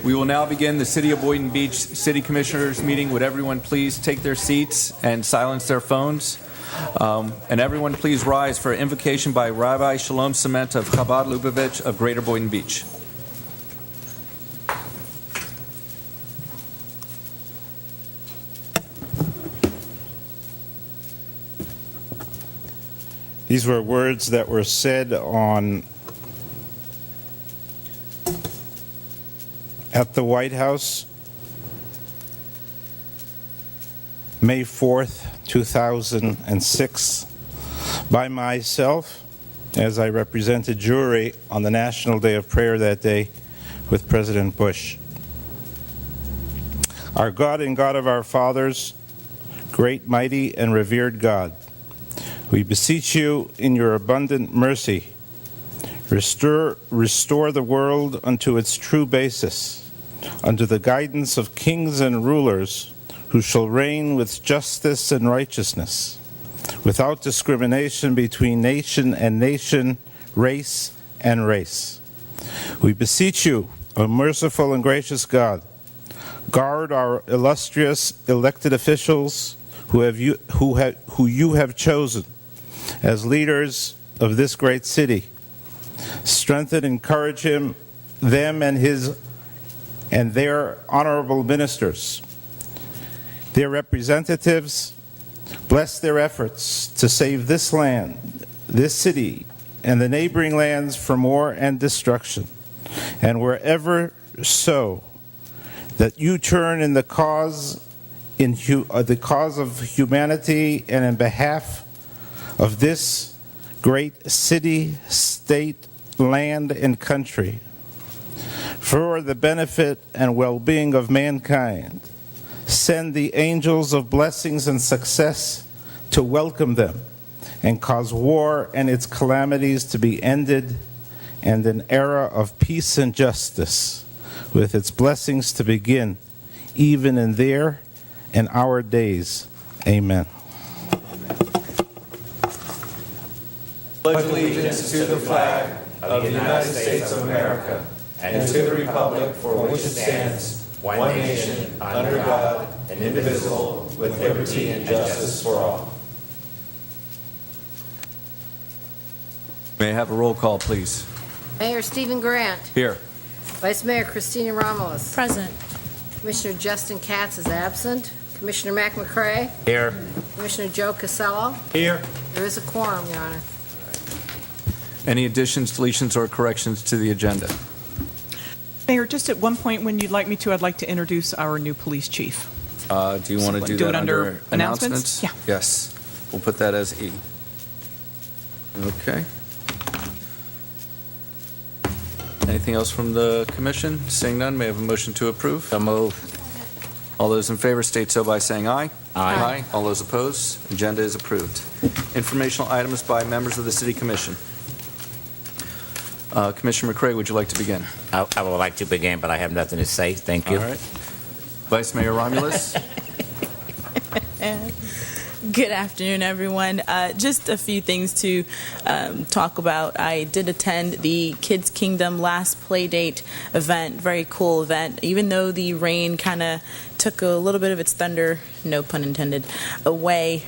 We will now begin the City of Boynton Beach City Commissioners meeting. Would everyone please take their seats and silence their phones? And everyone please rise for an invocation by Rabbi Shalom Cement of Chabad Lubavitch of Greater Boynton Beach. These were words that were said at the White House, May 4th, 2006, by myself, as I represented jury on the National Day of Prayer that day with President Bush. Our God and God of our fathers, great, mighty, and revered God, we beseech you in your abundant mercy, restore the world unto its true basis, under the guidance of kings and rulers who shall reign with justice and righteousness, without discrimination between nation and nation, race and race. We beseech you, O merciful and gracious God, guard our illustrious elected officials who you have chosen as leaders of this great city. Strengthen and encourage them and their honorable ministers, their representatives. Bless their efforts to save this land, this city, and the neighboring lands from war and destruction. And wherever so, that you turn in the cause of humanity and in behalf of this great city, state, land, and country, for the benefit and well-being of mankind. Send the angels of blessings and success to welcome them and cause war and its calamities to be ended, and an era of peace and justice with its blessings to begin, even in their and our days. Amen. Pledge allegiance to the flag of the United States of America and to the republic for which it stands, one nation, under God, and indivisible, with liberty and justice for all. May I have a roll call, please? Mayor Stephen Grant. Here. Vice Mayor Christina Ramos. Present. Commissioner Justin Katz is absent. Commissioner Mac McCrae. Here. Commissioner Joe Casello. Here. There is a quorum, Your Honor. Any additions, deletions, or corrections to the agenda? Mayor, just at one point when you'd like me to, I'd like to introduce our new police chief. Do you want to do that under announcements? Yeah. Yes. We'll put that as E. Okay. Anything else from the commission? Seeing none, may I have a motion to approve? So move. All those in favor state so by saying aye. Aye. All those opposed? Agenda is approved. Informational items by members of the City Commission. Commissioner McCrae, would you like to begin? I would like to begin, but I have nothing to say. Thank you. All right. Vice Mayor Romulus. Good afternoon, everyone. Just a few things to talk about. I did attend the Kids Kingdom last Playdate event, very cool event. Even though the rain kind of took a little bit of its thunder, no pun intended, away,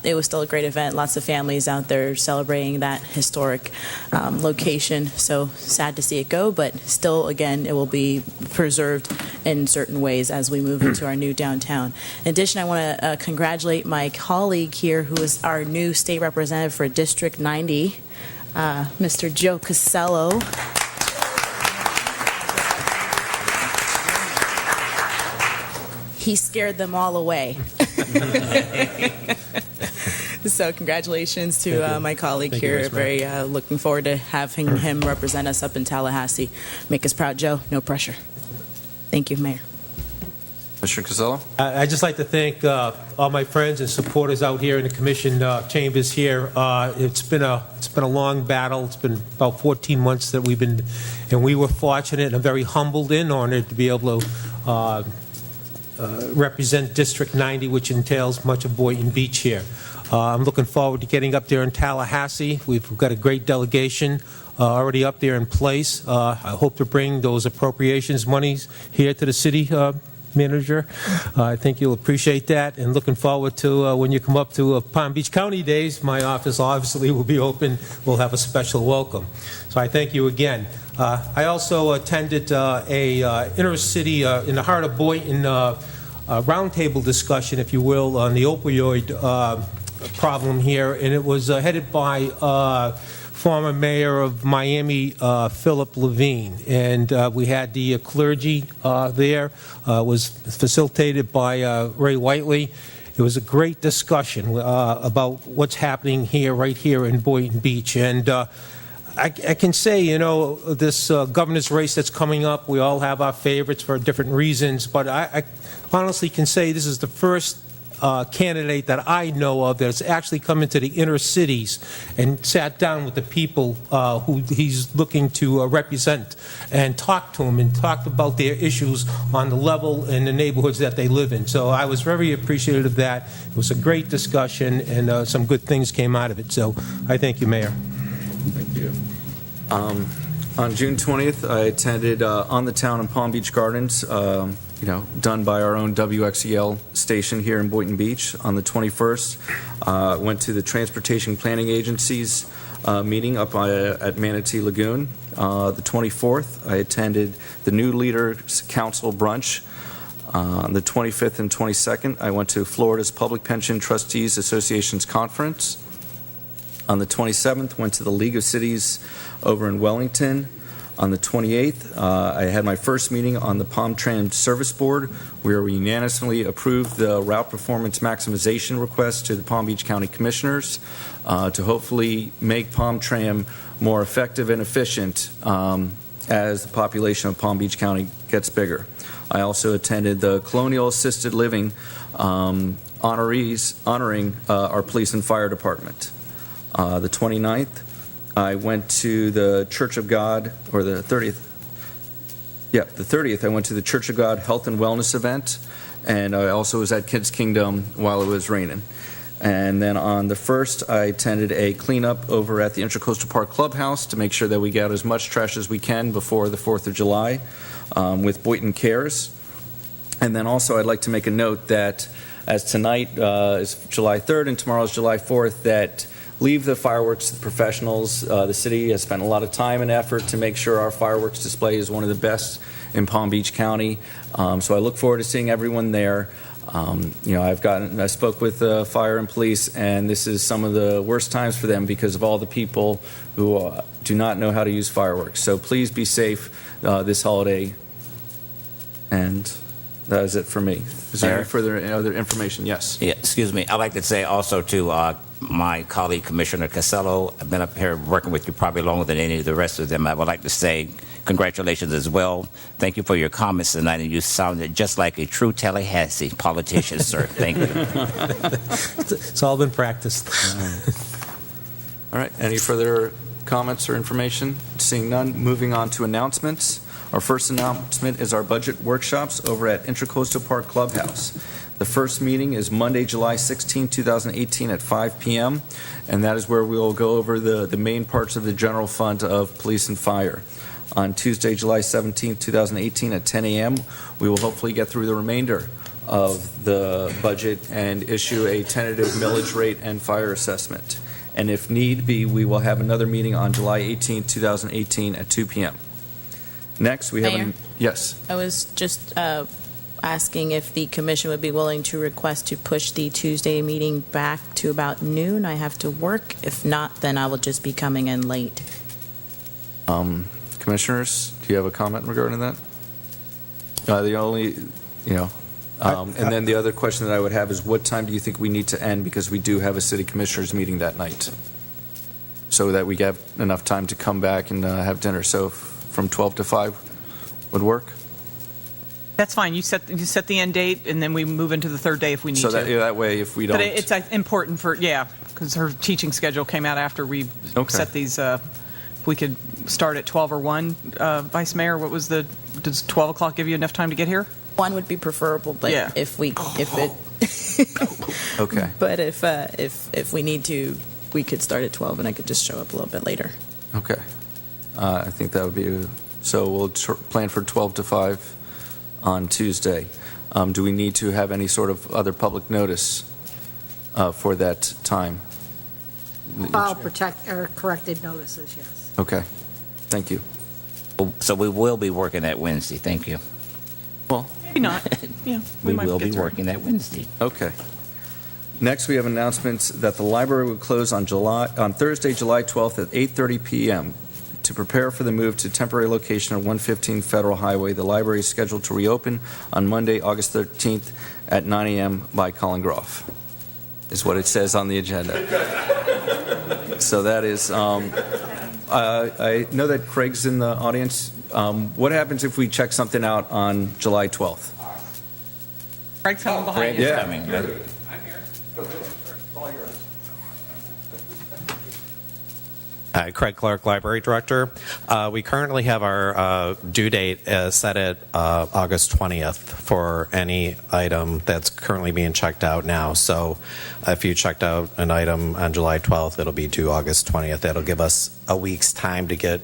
it was still a great event. Lots of families out there celebrating that historic location. So sad to see it go, but still, again, it will be preserved in certain ways as we move into our new downtown. In addition, I want to congratulate my colleague here, who is our new state representative for District 90, Mr. Joe Casello. He scared them all away. So congratulations to my colleague here. Very looking forward to having him represent us up in Tallahassee. Make us proud, Joe. No pressure. Thank you, Mayor. Mr. Casello. I'd just like to thank all my friends and supporters out here in the commission chambers here. It's been a long battle. It's been about 14 months that we've been, and we were fortunate and I'm very humbled and honored to be able to represent District 90, which entails much of Boynton Beach here. I'm looking forward to getting up there in Tallahassee. We've got a great delegation already up there in place. I hope to bring those appropriations monies here to the city manager. I think you'll appreciate that, and looking forward to when you come up to Palm Beach County Days. My office obviously will be open. We'll have a special welcome. So I thank you again. I also attended a inter-city, in the heart of Boynton, roundtable discussion, if you will, on the opioid problem here, and it was headed by former mayor of Miami, Philip Levine, and we had the clergy there. Was facilitated by Ray Whiteley. It was a great discussion about what's happening here, right here in Boynton Beach, and I can say, you know, this governor's race that's coming up, we all have our favorites for different reasons, but I honestly can say this is the first candidate that I know of that's actually come into the inner cities and sat down with the people who he's looking to represent and talked to them and talked about their issues on the level in the neighborhoods that they live in. So I was very appreciative of that. It was a great discussion, and some good things came out of it. So I thank you, Mayor. Thank you. On June 20th, I attended On the Town in Palm Beach Gardens, done by our own WXEL station here in Boynton Beach. On the 21st, went to the Transportation Planning Agency's meeting up at Manatee Lagoon. The 24th, I attended the New Leaders Council brunch. On the 25th and 22nd, I went to Florida's Public Pension Trustees Association's conference. On the 27th, went to the League of Cities over in Wellington. On the 28th, I had my first meeting on the Palm Tram Service Board, where we unanimously approved the route performance maximization request to the Palm Beach County Commissioners to hopefully make Palm Tram more effective and efficient as the population of Palm Beach County gets bigger. I also attended the Colonial Assisted Living honoring our police and fire department. The 29th, I went to the Church of God, or the 30th. Yeah, the 30th, I went to the Church of God Health and Wellness event, and I also was at Kids Kingdom while it was raining. And then on the 1st, I attended a cleanup over at the Intracoastal Park Clubhouse to make sure that we get as much trash as we can before the 4th of July with Boynton Cares. And then also I'd like to make a note that as tonight is July 3rd and tomorrow is July 4th, that leave the fireworks to the professionals. The city has spent a lot of time and effort to make sure our fireworks display is one of the best in Palm Beach County. So I look forward to seeing everyone there. I spoke with fire and police, and this is some of the worst times for them because of all the people who do not know how to use fireworks. So please be safe this holiday. And that is it for me. Is there any other information? Yes. Yeah, excuse me. I'd like to say also to my colleague, Commissioner Casello, I've been up here working with you probably longer than any of the rest of them. I would like to say congratulations as well. Thank you for your comments tonight, and you sounded just like a true Tallahassee politician, sir. Thank you. It's all been practiced. All right. Any further comments or information? Seeing none, moving on to announcements. Our first announcement is our budget workshops over at Intracoastal Park Clubhouse. The first meeting is Monday, July 16, 2018 at 5 p.m., and that is where we will go over the main parts of the general fund of police and fire. On Tuesday, July 17, 2018 at 10 a.m., we will hopefully get through the remainder of the budget and issue a tentative millage rate and fire assessment. And if need be, we will have another meeting on July 18, 2018 at 2 p.m. Next, we have Mayor? Yes. I was just asking if the commission would be willing to request to push the Tuesday meeting back to about noon. I have to work. If not, then I will just be coming in late. Commissioners, do you have a comment regarding that? And then the other question that I would have is what time do you think we need to end, because we do have a city commissioners meeting that night, so that we have enough time to come back and have dinner. So from 12 to 5 would work? That's fine. You set the end date, and then we move into the third day if we need to. So that way, if we don't... But it's important because her teaching schedule came out after we set these... if we could start at 12 or 1, Vice Mayor, does 12 o'clock give you enough time to get here? 1 would be preferable, but Yeah. if it, Okay. but if we need to, we could start at 12 and I could just show up a little bit later. Okay. I think that would be, so we'll plan for 12 to 5 on Tuesday. Do we need to have any sort of other public notice for that time? File corrected notices, yes. Okay. Thank you. So we will be working that Wednesday. Thank you. Well, Maybe not. Yeah, We might will get be through it. working that Wednesday. okay. Next, we have announcements that the library will close on Thursday, July 12th at 8:30 p.m. To prepare for the move to temporary location at 115 Federal Highway, the library is scheduled to reopen on Monday, August 13th at 9 a.m. by Colin Groff, is what it says on the agenda. So that is, I know that Craig's in the audience. What happens if we check something out on July 12th? Craig's coming behind Greg you. is Yeah. coming. Hi, Craig Clark, Library Director. We currently have our due date set at August 20th for any item that's currently being checked out now. So if you checked out an item on July 12th, it'll be due August 20th. That'll give us a week's time to get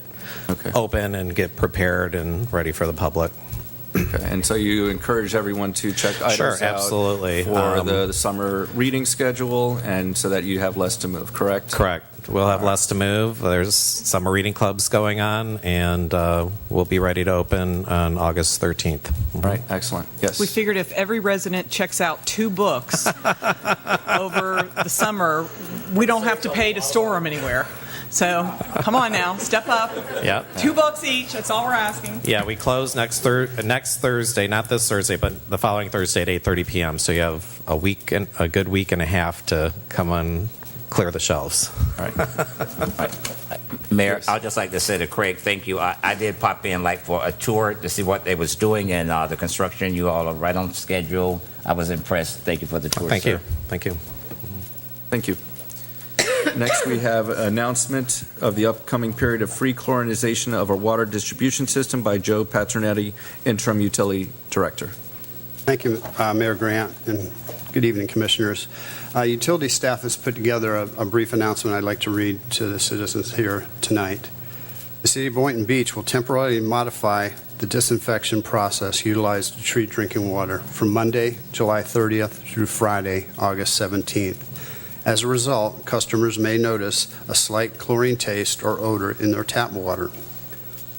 open and get prepared and ready for the public. Okay. And so you encourage everyone to check items Sure, out absolutely. for the summer reading schedule, and so that you have less to move, correct? Correct. We'll have less to move. There's summer reading clubs going on, and we'll be ready to open on August 13th. Right, excellent. Yes. We figured if every resident checks out 2 books over the summer, we don't have to pay to store them anywhere. So come on now, step up. Yeah. 2 books each, that's all we're asking. Yeah, we close next Thursday, not this Thursday, but the following Thursday at 8:30 p.m. So you have a good week and a half to come on, clear the shelves. All right. Mayor, I'd just like to say to Craig, thank you. I did pop in like for a tour to see what they was doing, and the construction, you all are right on schedule. I was impressed. Thank you for the tour, Thank sir. you. Thank you. Thank you. Next, we have an announcement of the upcoming period of free chlorinization of our water distribution system by Joe Paternetti, Interim Utility Director. Thank you, Mayor Grant, and good evening, Commissioners. Utility staff has put together a brief announcement I'd like to read to the citizens here tonight. The City of Boynton Beach will temporarily modify the disinfection process utilized to treat drinking water from Monday, July 30th through Friday, August 17th. As a result, customers may notice a slight chlorine taste or odor in their tap water.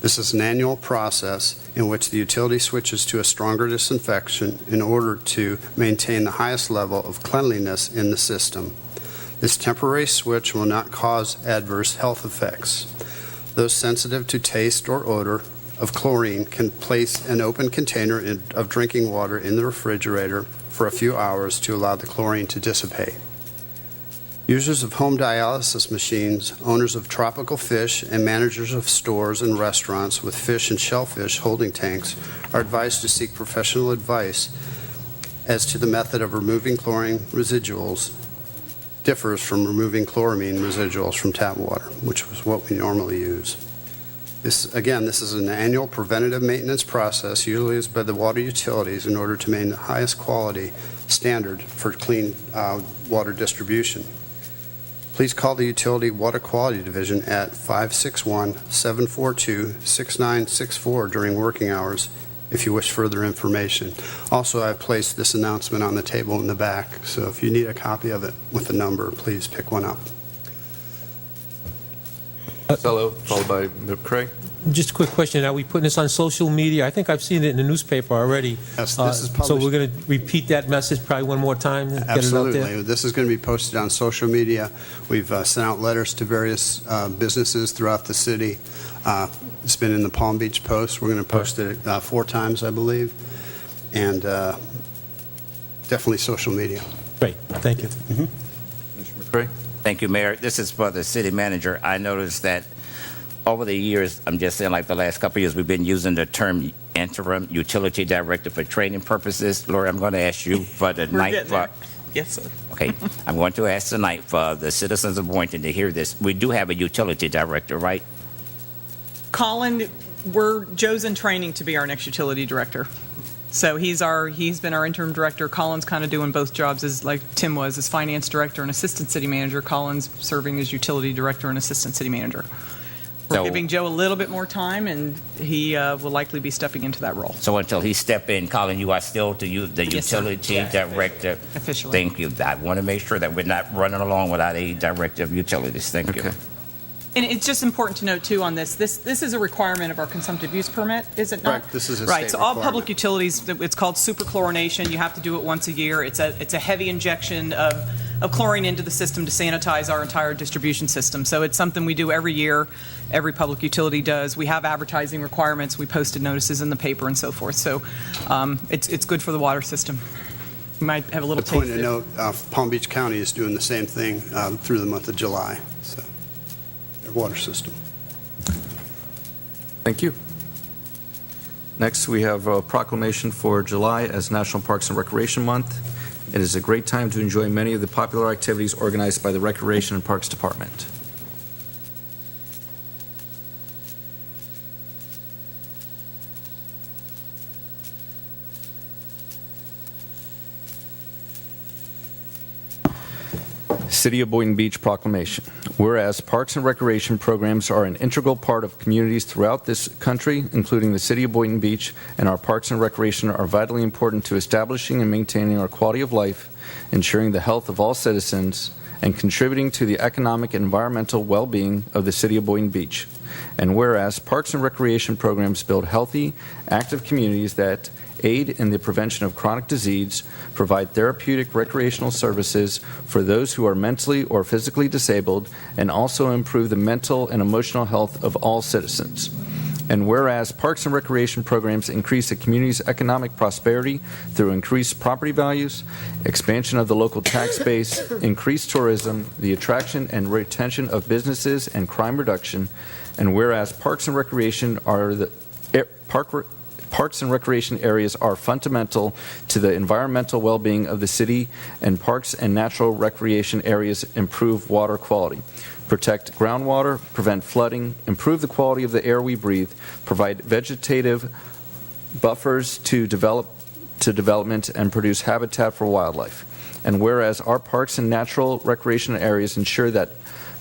This is an annual process in which the utility switches to a stronger disinfection in order to maintain the highest level of cleanliness in the system. This temporary switch will not cause adverse health effects. Those sensitive to taste or odor of chlorine can place an open container of drinking water in the refrigerator for a few hours to allow the chlorine to dissipate. Users of home dialysis machines, owners of tropical fish, and managers of stores and restaurants with fish and shellfish holding tanks are advised to seek professional advice as to the method of removing chlorine residuals differs from removing chloramine residuals from tap water, which is what we normally use. This is an annual preventative maintenance process utilized by the water utilities in order to maintain the highest quality standard for clean water distribution. Please call the Utility Water Quality Division at 561-742-6964 during working hours if you wish further information. Also, I've placed this announcement on the table in the back, so if you need a copy of it with the number, please pick one up. Costello, followed by Craig. Just a quick question. Are we putting this on social media? I think I've seen it in the newspaper already. Yes, this is published. So we're going to repeat that message probably one more time? and get it out there? Absolutely. This is going to be posted on social media. We've sent out letters to various businesses throughout the city. It's been in the Palm Beach Post. We're going to post it 4 times, I believe, and definitely social media. Great. Thank you. Commissioner McCray. Thank you, Mayor. This is for the city manager. I noticed that over the years, I'm just saying like the last couple of years, we've been using the term interim utility director for training purposes. Lori, I'm going to ask you for the We're night. getting there. Yes, sir. Okay, I'm going to ask tonight for the citizens of Boynton to hear this. We do have a utility director, right? Colin, Joe's in training to be our next utility director. So he's been our interim director. Colin's kind of doing both jobs as like Tim was, as finance director and assistant city manager. Colin's serving as utility director and assistant city manager. We're So- giving Joe a little bit more time, and he will likely be stepping into that role. So until he step in, Colin, you are still the Yes, sir. utility director. Officially. Thank you. I want to make sure that we're not running along without a director of utilities. Thank you. Okay. And it's just important to note, too, on this is a requirement of our consumptive use permit, is it not? Correct. This is a Right, state so all requirement. public utilities, it's called superchlorination. You have to do it once a year. It's a heavy injection of chlorine into the system to sanitize our entire distribution system. So it's something we do every year. Every public utility does. We have advertising requirements. We posted notices in the paper and so forth. So it's good for the water system. You might have a little The point taste to of it. note, Palm Beach County is doing the same thing through the month of July, so their water system. Thank you. Next, we have a proclamation for July as National Parks and Recreation Month. It is a great time to enjoy many of the popular activities organized by the Recreation and Parks Department. City of Boynton Beach Proclamation. Whereas parks and recreation programs are an integral part of communities throughout this country, including the City of Boynton Beach, and our parks and recreation are vitally important to establishing and maintaining our quality of life, ensuring the health of all citizens, and contributing to the economic and environmental well-being of the City of Boynton Beach. And whereas parks and recreation programs build healthy, active communities that aid in the prevention of chronic disease, provide therapeutic recreational services for those who are mentally or physically disabled, and also improve the mental and emotional health of all citizens. And whereas parks and recreation programs increase a community's economic prosperity through increased property values, expansion of the local tax base, increased tourism, the attraction and retention of businesses, and crime reduction. And whereas parks and recreation parks and recreation areas are fundamental to the environmental well-being of the city, and parks and natural recreation areas improve water quality, protect groundwater, prevent flooding, improve the quality of the air we breathe, provide vegetative buffers to development, and produce habitat for wildlife. And whereas our parks and natural recreation areas ensure that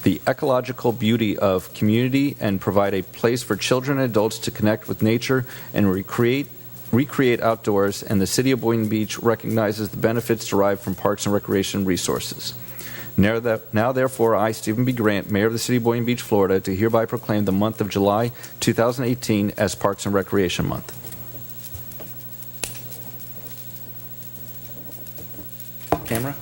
the ecological beauty of community and provide a place for children and adults to connect with nature and recreate outdoors, and the City of Boynton Beach recognizes the benefits derived from parks and recreation resources. Now therefore, I, Stephen B. Grant, Mayor of the City of Boynton Beach, Florida, do hereby proclaim the month of July 2018 as Parks and Recreation Month. Camera?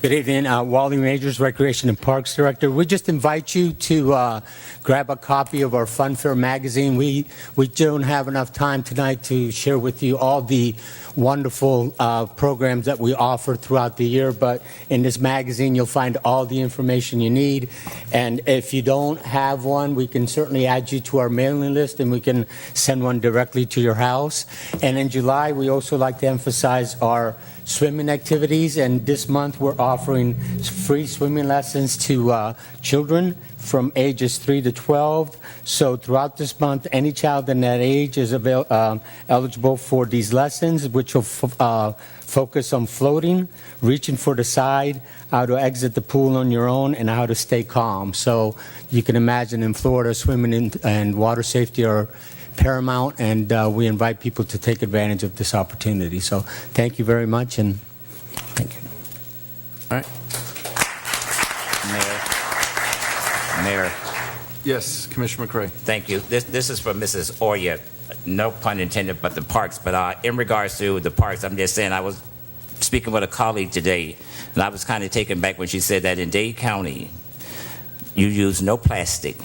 Good evening, Wally Majors, Recreation and Parks Director. We just invite you to grab a copy of our Fun Fair magazine. We don't have enough time tonight to share with you all the wonderful programs that we offer throughout the year, but in this magazine you'll find all the information you need. And if you don't have one, we can certainly add you to our mailing list and we can send one directly to your house. And in July, we also like to emphasize our swimming activities, and this month we're offering free swimming lessons to children from ages 3 to 12. So throughout this month, any child in that age is eligible for these lessons, which will focus on floating, reaching for the side, how to exit the pool on your own, and how to stay calm. So you can imagine in Florida, swimming and water safety are paramount, and we invite people to take advantage of this opportunity. So thank you very much, and thank you. All right. Mayor. Yes, Commissioner McCray. Thank you. This is for Mrs. Oya. No pun intended, but the parks. But in regards to the parks, I'm just saying I was speaking with a colleague today, and I was kind of taken back when she said that in Dade County, you use no plastic,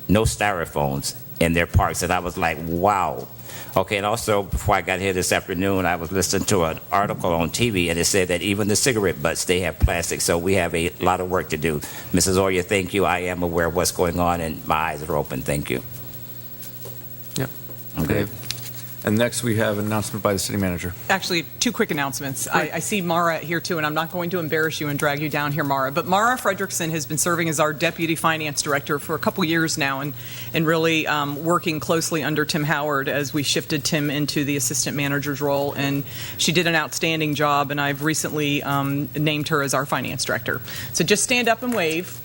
no styrofoams in their parks, and I was like, wow. Okay, and also before I got here this afternoon, I was listening to an article on TV, and it said that even the cigarette butts, they have plastic, so we have a lot of work to do. Mrs. Oya, thank you. I am aware of what's going on, and my eyes are open. Thank you. Yep. Okay. And next, we have an announcement by the city manager. Actually, two quick announcements. I see Mara here too, and I'm not going to embarrass you and drag you down here, Mara. But Mara Fredrickson has been serving as our deputy finance director for a couple years now, and really working closely under Tim Howard as we shifted Tim into the assistant manager's role. And she did an outstanding job, and I've recently named her as our finance director. So just stand up and wave.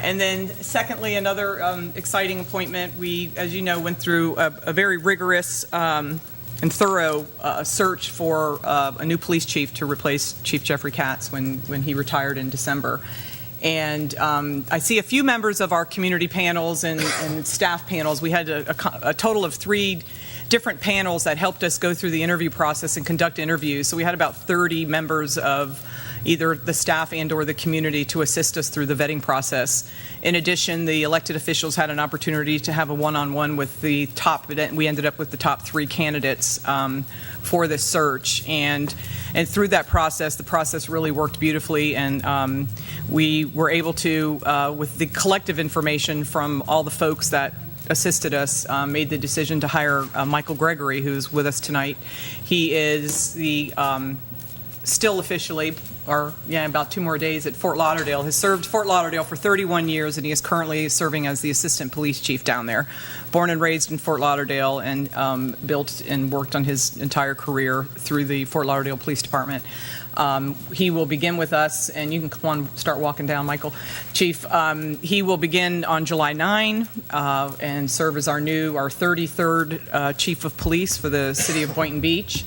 And then secondly, another exciting appointment. We, as you know, went through a very rigorous and thorough search for a new police chief to replace Chief Jeffrey Katz when he retired in December. And I see a few members of our community panels and staff panels. We had a total of 3 different panels that helped us go through the interview process and conduct interviews. So we had about 30 members of either the staff and or the community to assist us through the vetting process. In addition, the elected officials had an opportunity to have a one-on-one with the top, we ended up with the top 3 candidates for this search. And through that process, the process really worked beautifully, and we were able to, with the collective information from all the folks that assisted us, made the decision to hire Michael Gregory, who's with us tonight. He is the still officially, or about 2 more days at Fort Lauderdale, has served Fort Lauderdale for 31 years, and he is currently serving as the assistant police chief down there. Born and raised in Fort Lauderdale, and built and worked on his entire career through the Fort Lauderdale Police Department. He will begin with us, and you can come on, start walking down, Michael. Chief, he will begin on July 9 and serve as our 33rd chief of police for the city of Boynton Beach.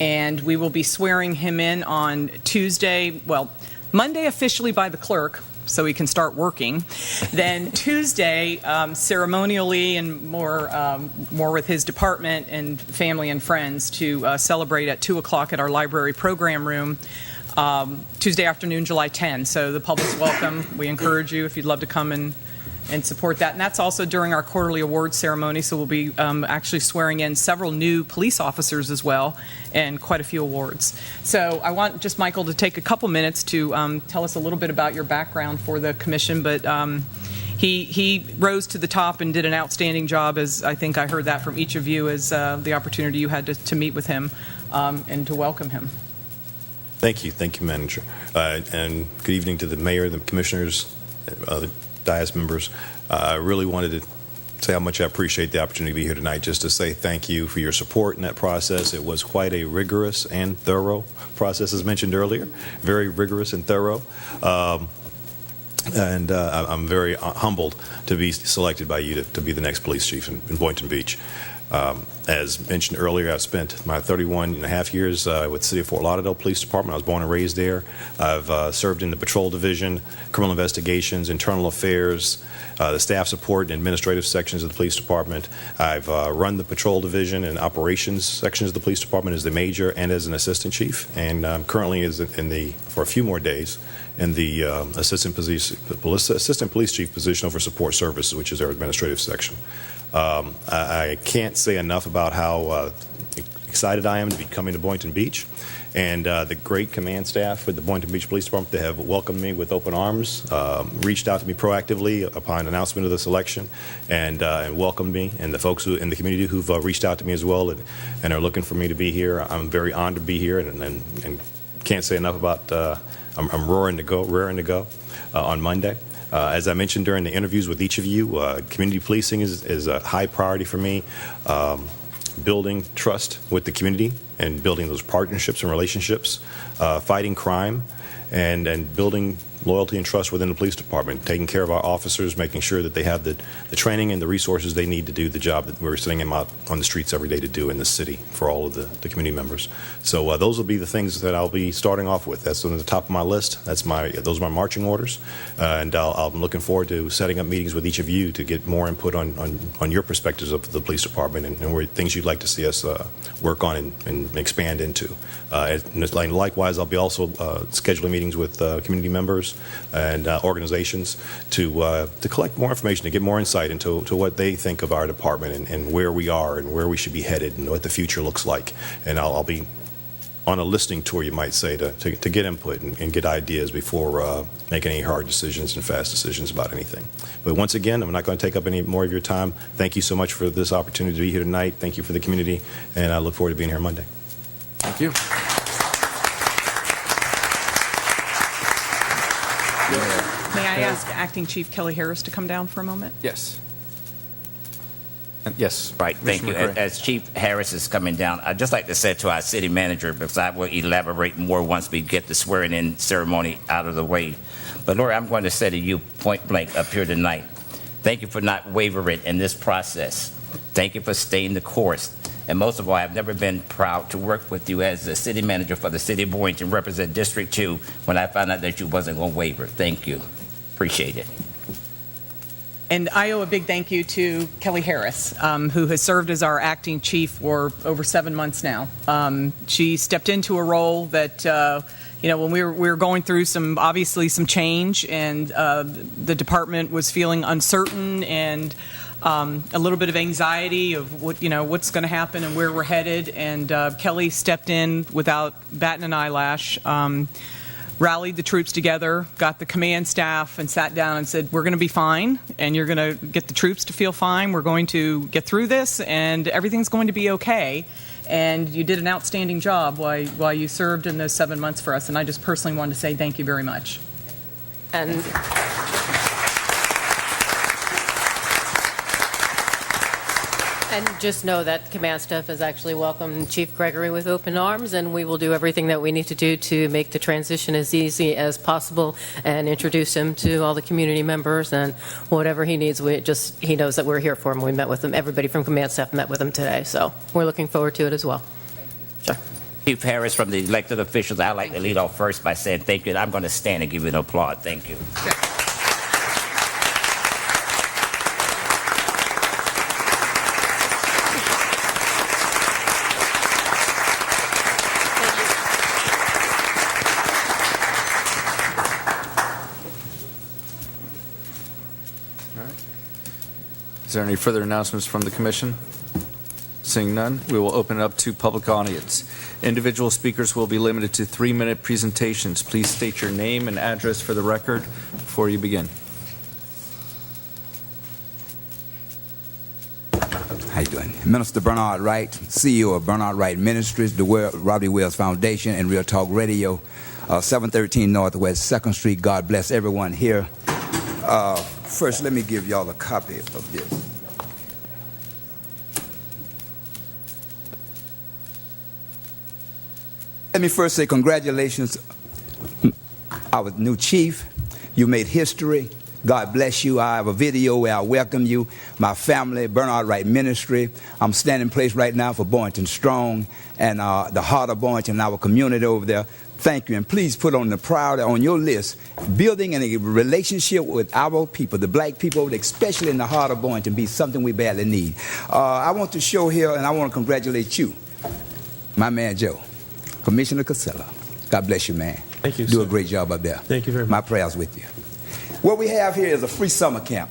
And we will be swearing him in on Tuesday, Monday officially by the clerk, so he can start working. Then Tuesday, ceremonially and more with his department and family and friends to celebrate at 2 o'clock at our library program room, Tuesday afternoon, July 10. So the public's welcome. We encourage you if you'd love to come and support that. And that's also during our quarterly awards ceremony, so we'll be actually swearing in several new police officers as well, and quite a few awards. So I want just Michael to take a couple minutes to tell us a little bit about your background for the commission, but he rose to the top and did an outstanding job, as I think I heard that from each of you, as the opportunity you had to meet with him and to welcome him. Thank you, Manager. And good evening to the mayor, the commissioners, the Dias members. I really wanted to say how much I appreciate the opportunity to be here tonight, just to say thank you for your support in that process. It was quite a rigorous and thorough process, as mentioned earlier, very rigorous and thorough. And I'm very humbled to be selected by you to be the next police chief in Boynton Beach. As mentioned earlier, I've spent my 31 and a half years with the City of Fort Lauderdale Police Department. I was born and raised there. I've served in the patrol division, criminal investigations, internal affairs, the staff support and administrative sections of the police department. I've run the patrol division and operations sections of the police department as the major and as an assistant chief, and currently for a few more days in the assistant police chief position over support services, which is our administrative section. I can't say enough about how excited I am to be coming to Boynton Beach, and the great command staff with the Boynton Beach Police Department that have welcomed me with open arms, reached out to me proactively upon announcement of the selection, and welcomed me, and the folks in the community who've reached out to me as well and are looking for me to be here. I'm very honored to be here, and can't say enough about I'm raring to go on Monday. As I mentioned during the interviews with each of you, community policing is a high priority for me. Building trust with the community and building those partnerships and relationships, fighting crime, and building loyalty and trust within the police department, taking care of our officers, making sure that they have the training and the resources they need to do the job that we're sending them out on the streets every day to do in the city for all of the community members. So those will be the things that I'll be starting off with. That's on the top of my list. Those are my marching orders, and I'm looking forward to setting up meetings with each of you to get more input on your perspectives of the police department and where things you'd like to see us work on and expand into. And likewise, I'll be also scheduling meetings with community members and organizations to collect more information, to get more insight into what they think of our department and where we are and where we should be headed and what the future looks like. And I'll be on a listening tour, you might say, to get input and get ideas before making any hard decisions and fast decisions about anything. But once again, I'm not going to take up any more of your time. Thank you so much for this opportunity to be here tonight. Thank you for the community, and I look forward to being here Monday. Thank you. May I ask Acting Chief Kelly Harris to come down for a moment? Yes. Yes. Right, thank you. Commissioner McCray. As Chief Harris is coming down, I'd just like to say to our city manager, because I will elaborate more once we get the swearing-in ceremony out of the way. But Lori, I'm going to say to you point blank up here tonight, thank you for not wavering in this process. Thank you for staying the course. And most of all, I've never been proud to work with you as the city manager for the city of Boynton, represent District 2, when I found out that you wasn't going to waver. Thank you. Appreciate it. And I owe a big thank you to Kelly Harris, who has served as our acting chief for over 7 months now. She stepped into a role that, when we were going through obviously some change, and the department was feeling uncertain and a little bit of anxiety of what's going to happen and where we're headed. And Kelly stepped in without batting an eyelash. Rallied the troops together, got the command staff, and sat down and said, we're going to be fine, and you're going to get the troops to feel fine. We're going to get through this, and everything's going to be okay. And you did an outstanding job while you served in those 7 months for us, and I just personally wanted to say thank you very much. And just know that command staff has actually welcomed Chief Gregory with open arms, and we will do everything that we need to do to make the transition as easy as possible and introduce him to all the community members, and whatever he needs, he knows that we're here for him. We met with him. Everybody from command staff met with him today, so we're looking forward to it as well. Sure. Chief Harris, from the elected officials, I'd like to lead off first by saying thank you, and I'm going to stand and give you an applaud. Thank you. Is there any further announcements from the commission? Seeing none, we will open it up to public audience. Individual speakers will be limited to 3-minute presentations. Please state your name and address for the record before you begin. How you doing? Minister Bernard Wright, CEO of Bernard Wright Ministries, the Robbie Wells Foundation, and Real Talk Radio, 713 Northwest 2nd Street. God bless everyone here. First, let me give y'all a copy of this. Let me first say congratulations, our new chief. You made history. God bless you. I have a video where I welcome you, my family, Bernard Wright Ministry. I'm standing in place right now for Boynton Strong and the heart of Boynton, our community over there. Thank you, and please put on the priority on your list, building a relationship with our people, the black people, especially in the heart of Boynton, be something we badly need. I want to show here, and I want to congratulate you, my man Joe, Commissioner Casella. God bless you, man. Thank you, Do sir. a great job up there. Thank you very much. My prayers with you. What we have here is a free summer camp.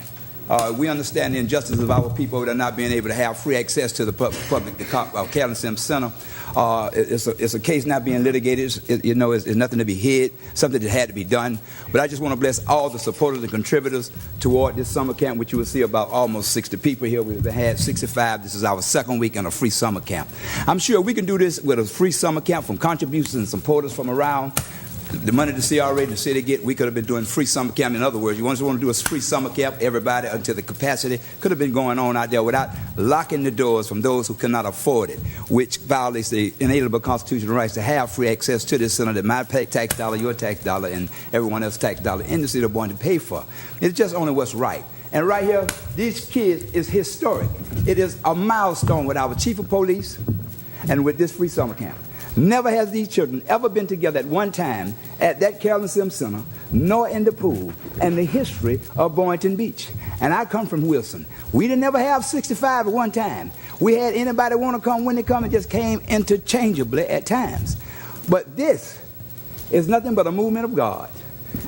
We understand the injustice of our people that are not being able to have free access to the public, the Calvin Sims Center. It's a case not being litigated. It's nothing to be hid, something that had to be done. But I just want to bless all the supporters and contributors toward this summer camp, which you will see about almost 60 people here. We've had 65. This is our second week in a free summer camp. I'm sure we can do this with a free summer camp from contributions and supporters from around. The money the CRA and the city get, we could have been doing free summer camp. In other words, you want to do a free summer camp, everybody until the capacity could have been going on out there without locking the doors from those who cannot afford it, which violates the inalienable constitutional rights to have free access to this center that my tax dollar, your tax dollar, and everyone else's tax dollar in the city of Boynton pay for. It's just only what's right. And right here, these kids is historic. It is a milestone with our chief of police and with this free summer camp. Never has these children ever been together at one time at that Calvin Sims Center, nor in the pool, and the history of Boynton Beach. And I come from Wilson. We didn't ever have 65 at one time. We had anybody want to come when they come, and just came interchangeably at times. But this is nothing but a movement of God.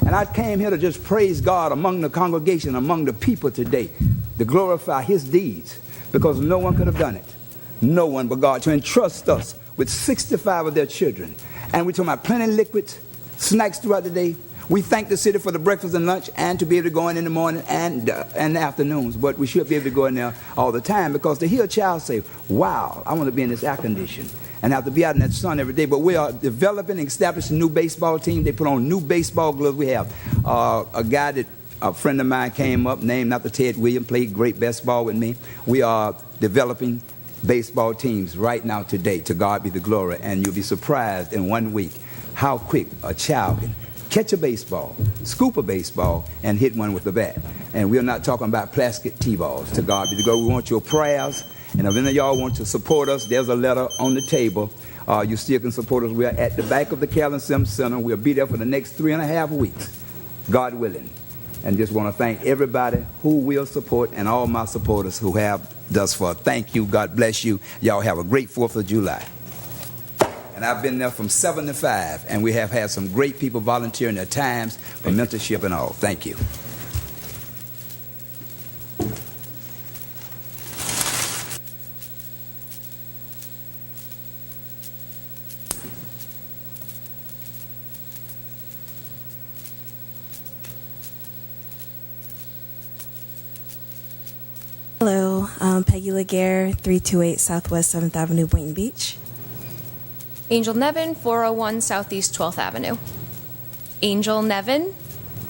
And I came here to just praise God among the congregation, among the people today, to glorify his deeds, because no one could have done it. No one but God, to entrust us with 65 of their children. And we're talking about plenty of liquids, snacks throughout the day. We thank the city for the breakfast and lunch and to be able to go in the morning and the afternoons. But we should be able to go in there all the time, because to hear a child say, wow, I want to be in this air condition and have to be out in that sun every day. But we are developing and establishing a new baseball team. They put on new baseball gloves. We have a friend of mine came up, named after Ted Williams, played great baseball with me. We are developing baseball teams right now today. To God be the glory. And you'll be surprised in 1 week how quick a child can catch a baseball, scoop a baseball, and hit one with a bat. And we're not talking about plastic T-balls. To God be the glory. We want your prayers. And if any of y'all want to support us, there's a letter on the table. You still can support us. We're at the back of the Calvin Sims Center. We'll be there for the next 3.5 weeks, God willing. And just want to thank everybody who will support and all my supporters who have thus far. Thank you. God bless you. Y'all have a great 4th of July. And I've been there from 7 to 5, and we have had some great people volunteering their times for mentorship and all. Thank you. Hello, Peggy Laguerre, 328 Southwest 7th Avenue, Boynton Beach. Angel Nevin, 401 Southeast 12th Avenue. Angel Nevin,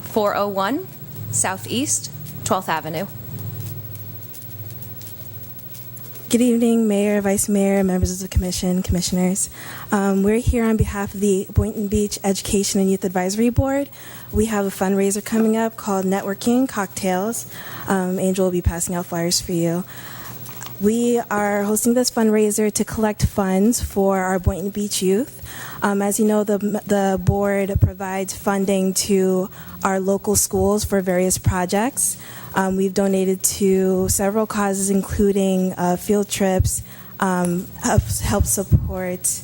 401 Southeast 12th Avenue. Good evening, Mayor, Vice Mayor, members of the Commission, Commissioners. We're here on behalf of the Boynton Beach Education and Youth Advisory Board. We have a fundraiser coming up called Networking Cocktails. Angel will be passing out flyers for you. We are hosting this fundraiser to collect funds for our Boynton Beach youth. As you know, the board provides funding to our local schools for various projects. We've donated to several causes, including field trips, help support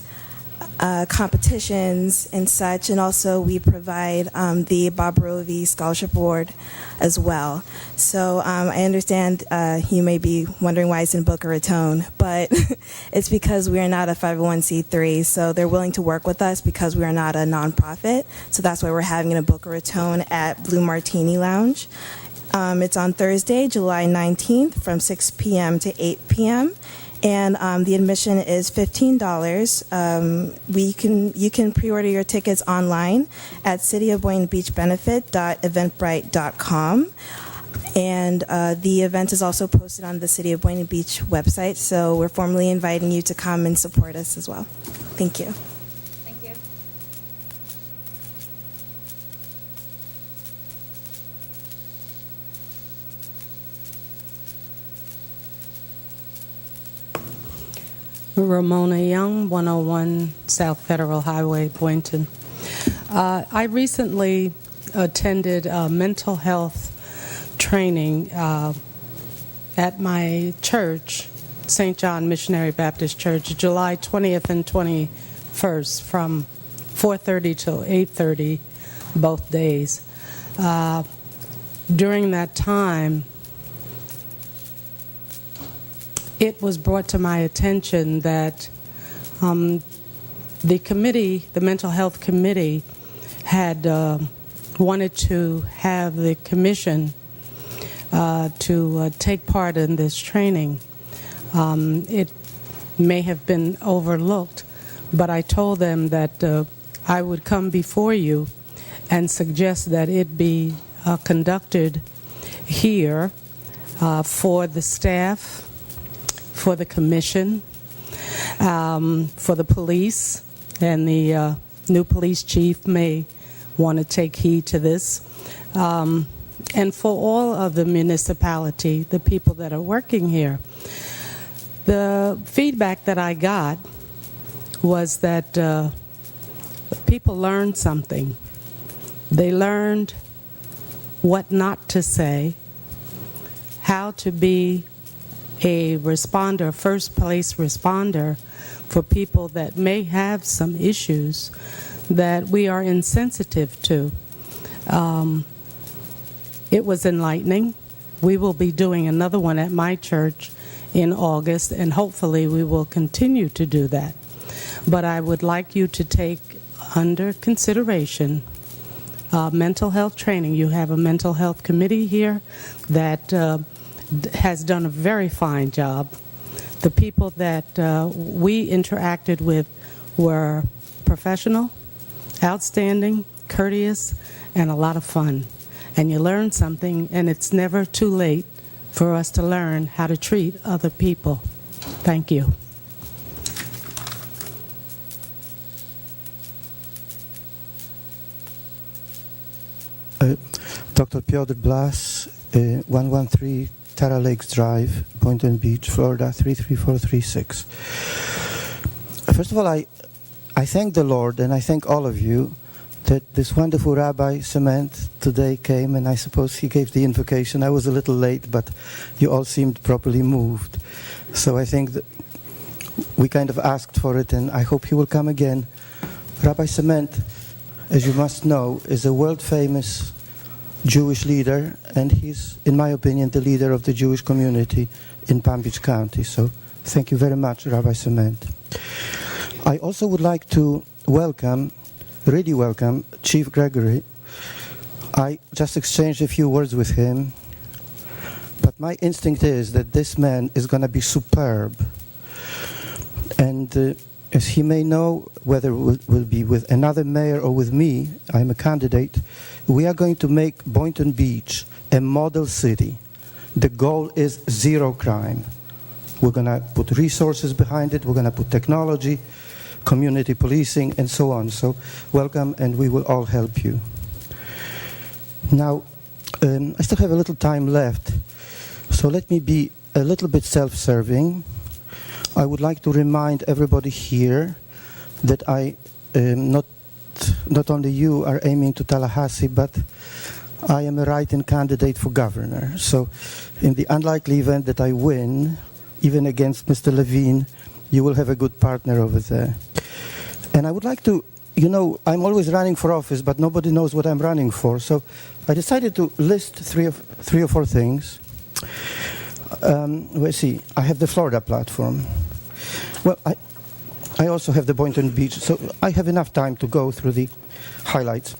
competitions and such, and also we provide the Bob Rovey Scholarship Award as well. So I understand you may be wondering why it's in Boca Raton, but it's because we are not a 501c3, so they're willing to work with us because we are not a nonprofit. So that's why we're having it in Boca Raton at Blue Martini Lounge. It's on Thursday, July 19th from 6 p.m. to 8 p.m. And the admission is $15. You can pre-order your tickets online at cityofboyntonbeachbenefit.eventbrite.com. And the event is also posted on the City of Boynton Beach website, so we're formally inviting you to come and support us as well. Thank you. Thank you. Ramona Young, 101 South Federal Highway, Boynton. I recently attended a mental health training at my church, St. John Missionary Baptist Church, July 20th and 21st from 4:30 till 8:30 both days. During that time, it was brought to my attention that the committee, the mental health committee, had wanted to have the commission to take part in this training. It may have been overlooked, but I told them that I would come before you and suggest that it be conducted here for the staff, for the commission, for the police, and the new police chief may want to take heed to this, and for all of the municipality, the people that are working here. The feedback that I got was that people learned something. They learned what not to say, how to be a responder, first place responder for people that may have some issues that we are insensitive to. It was enlightening. We will be doing another one at my church in August, and hopefully we will continue to do that. but I would like you to take under consideration mental health training. You have a mental health committee here that has done a very fine job. The people that we interacted with were professional, outstanding, courteous, and a lot of fun. And you learn something, and it's never too late for us to learn how to treat other people. Thank you. Dr. Piotr Blas, 113 Tara Lakes Drive, Boynton Beach, Florida, 33436. First of all, I thank the Lord, and I thank all of you that this wonderful Rabbi Cement today came, and I suppose he gave the invocation. I was a little late, but you all seemed properly moved. So I think that we kind of asked for it, and I hope he will come again. Rabbi Cement, as you must know, is a world-famous Jewish leader, and he's, in my opinion, the leader of the Jewish community in Palm Beach County. So thank you very much, Rabbi Cement. I also would like to really welcome Chief Gregory. I just exchanged a few words with him, but my instinct is that this man is going to be superb. And as he may know, whether it will be with another mayor or with me, I'm a candidate, we are going to make Boynton Beach a model city. The goal is zero crime. We're going to put resources behind it, we're going to put technology, community policing, and so on. So welcome, and we will all help you. Now, I still have a little time left, so let me be a little bit self-serving. I would like to remind everybody here that not only you are aiming to Tallahassee, but I am a write-in candidate for governor. So in the unlikely event that I win, even against Mr. Levine, you will have a good partner over there. And I would like to, I'm always running for office, but nobody knows what I'm running for. So I decided to list three or four things. Let's see, I have the Florida platform. Well, I also have the Boynton Beach, so I have enough time to go through the highlights.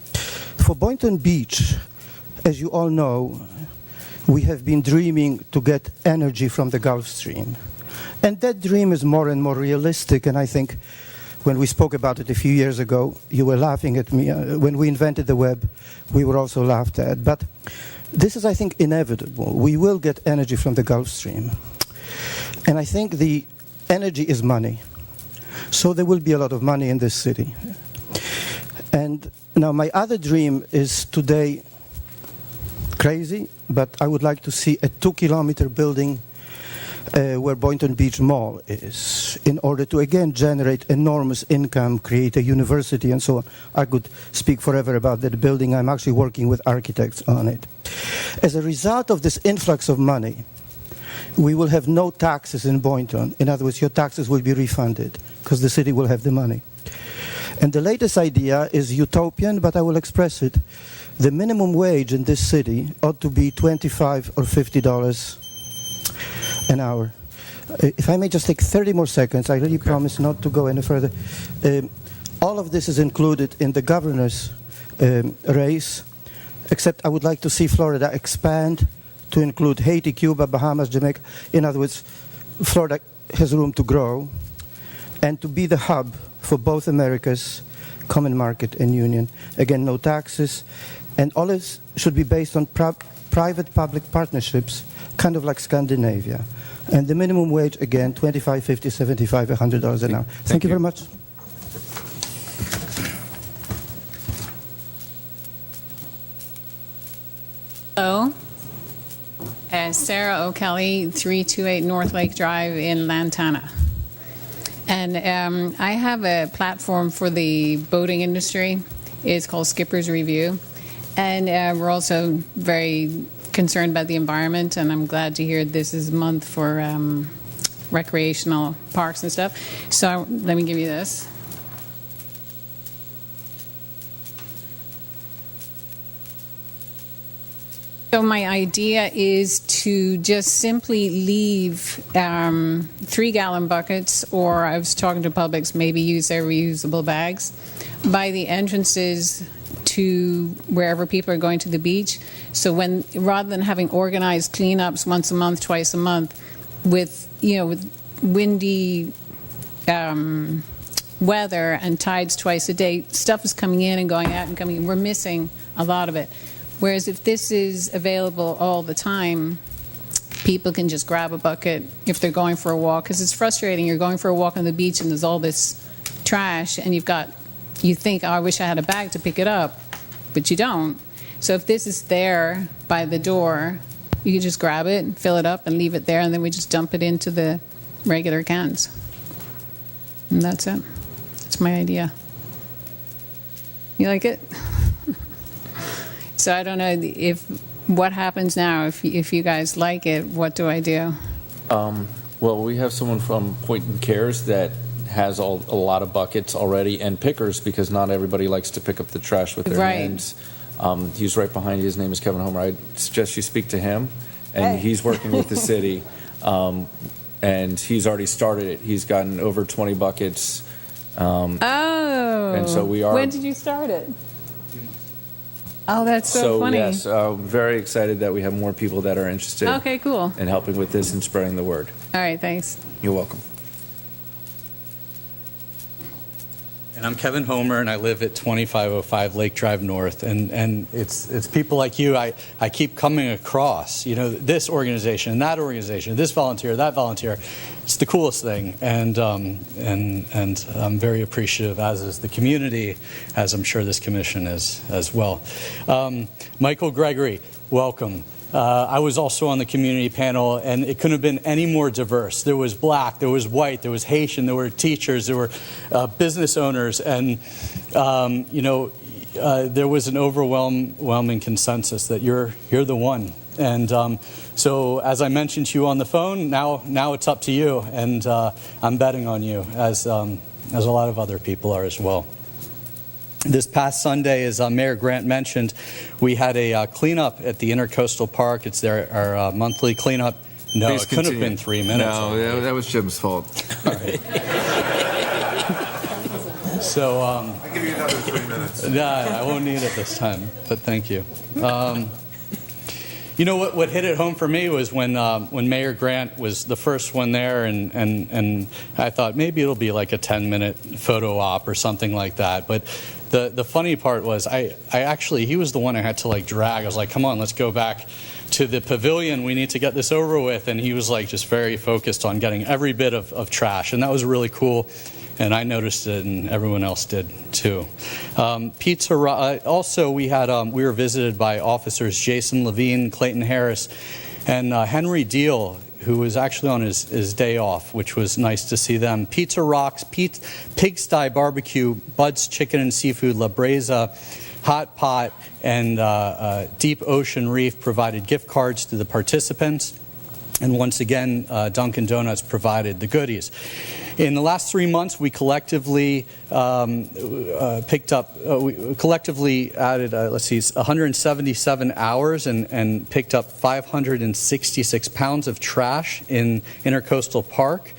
For Boynton Beach, as you all know, we have been dreaming to get energy from the Gulf Stream. And that dream is more and more realistic, and I think when we spoke about it a few years ago, you were laughing at me. When we invented the web, we were also laughed at. But this is, I think, inevitable. We will get energy from the Gulf Stream. And I think the energy is money. So there will be a lot of money in this city. And now my other dream is today crazy, but I would like to see a 2-kilometer building where Boynton Beach Mall is, in order to again generate enormous income, create a university and so on. I could speak forever about that building. I'm actually working with architects on it. As a result of this influx of money, we will have no taxes in Boynton. In other words, your taxes will be refunded because the city will have the money. And the latest idea is utopian, but I will express it. The minimum wage in this city ought to be $25 or $50 an hour. If I may just take 30 more seconds, I really promise not to go any further. All of this is included in the governor's race, except I would like to see Florida expand to include Haiti, Cuba, Bahamas, Jamaica. In other words, Florida has room to grow and to be the hub for both America's common market and union. Again, no taxes. And all this should be based on private-public partnerships, kind of like Scandinavia. And the minimum wage, again, $25, $50, $75, $100 an hour. Thank you very much. Hello. Sarah O'Kelly, 328 North Lake Drive in Lantana. And I have a platform for the boating industry. It's called Skipper's Review. And we're also very concerned about the environment, and I'm glad to hear this is a month for recreational parks and stuff. So let me give you this. So my idea is to just simply leave 3-gallon buckets, or I was talking to Publix, maybe use their reusable bags by the entrances to wherever people are going to the beach. So when, rather than having organized cleanups once a month, twice a month, with windy weather and tides twice a day, stuff is coming in and going out and coming in. We're missing a lot of it. Whereas if this is available all the time, people can just grab a bucket if they're going for a walk, because it's frustrating. You're going for a walk on the beach and there's all this trash, and you think, oh, I wish I had a bag to pick it up, but you don't. So if this is there by the door, you can just grab it and fill it up and leave it there, and then we just dump it into the regular cans. And that's it. That's my idea. You like it? So I don't know what happens now. If you guys like it, what do I do? Well, we have someone from Boynton Cares that has a lot of buckets already, and pickers, because not everybody likes to pick up the trash with their hands. He's right behind you. His name is Kevin Homer. I suggest you speak to him, and he's working with the city, and he's already started it. He's gotten over 20 buckets. And so we are. When did you start it? Oh, that's so funny. Yes, very excited that we have more people that are interested. Okay, cool. In helping with this and spreading the word. All right, thanks. You're welcome. And I'm Kevin Homer, and I live at 2505 Lake Drive North. And it's people like you I keep coming across. You know, this organization and that organization, this volunteer, that volunteer. It's the coolest thing, and I'm very appreciative, as is the community, as I'm sure this commission is as well. Michael Gregory, welcome. I was also on the community panel, and it couldn't have been any more diverse. There was black, there was white, there was Haitian, there were teachers, there were business owners, and there was an overwhelming consensus that you're the one. And so, as I mentioned to you on the phone, now it's up to you, and I'm betting on you, as a lot of other people are as well. This past Sunday, as Mayor Grant mentioned, we had a cleanup at the Intercoastal Park. It's our monthly cleanup. No, Please it couldn't have continue. been 3 minutes. No, that was Jim's fault. All right. So, I'll give you another 3 minutes. No, I won't need it this time, but thank you. You know what hit it home for me was when Mayor Grant was the first one there, and I thought maybe it'll be like a 10-minute photo op or something like that. But the funny part was he was the one I had to drag. I was like, come on, let's go back to the pavilion. We need to get this over with. And he was just very focused on getting every bit of trash, and that was really cool. And I noticed it, and everyone else did too. Also, we were visited by officers Jason Levine, Clayton Harris, and Henry Deal, who was actually on his day off, which was nice to see them. Pizza Rocks, Pigsty Barbecue, Bud's Chicken and Seafood, La Breza, Hot Pot, and Deep Ocean Reef provided gift cards to the participants. And once again, Dunkin' Donuts provided the goodies. In the last 3 months, we collectively added 177 hours and picked up 566 pounds of trash in Intercoastal Park.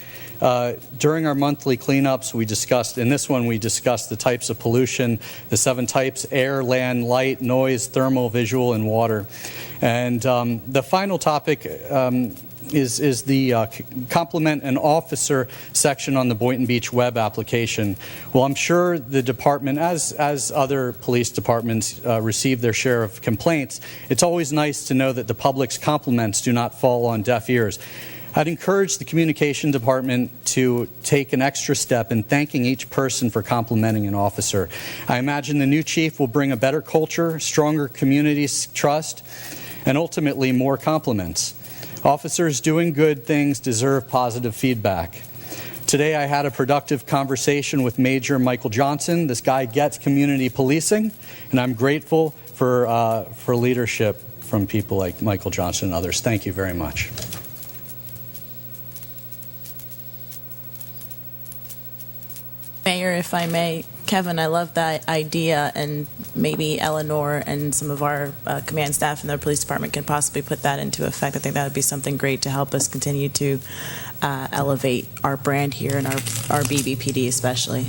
During our monthly cleanups, we discussed the types of pollution, the 7 types: air, land, light, noise, thermal, visual, and water. And the final topic is the compliment an officer section on the Boynton Beach web application. Well, I'm sure the department, as other police departments receive their share of complaints, it's always nice to know that the public's compliments do not fall on deaf ears. I'd encourage the communication department to take an extra step in thanking each person for complimenting an officer. I imagine the new chief will bring a better culture, stronger community trust, and ultimately more compliments. Officers doing good things deserve positive feedback. Today I had a productive conversation with Major Michael Johnson. This guy gets community policing, and I'm grateful for leadership from people like Michael Johnson and others. Thank you very much. Mayor, if I may, Kevin, I love that idea, and maybe Eleanor and some of our command staff in the police department can possibly put that into effect. I think that would be something great to help us continue to elevate our brand here and our BBPD especially.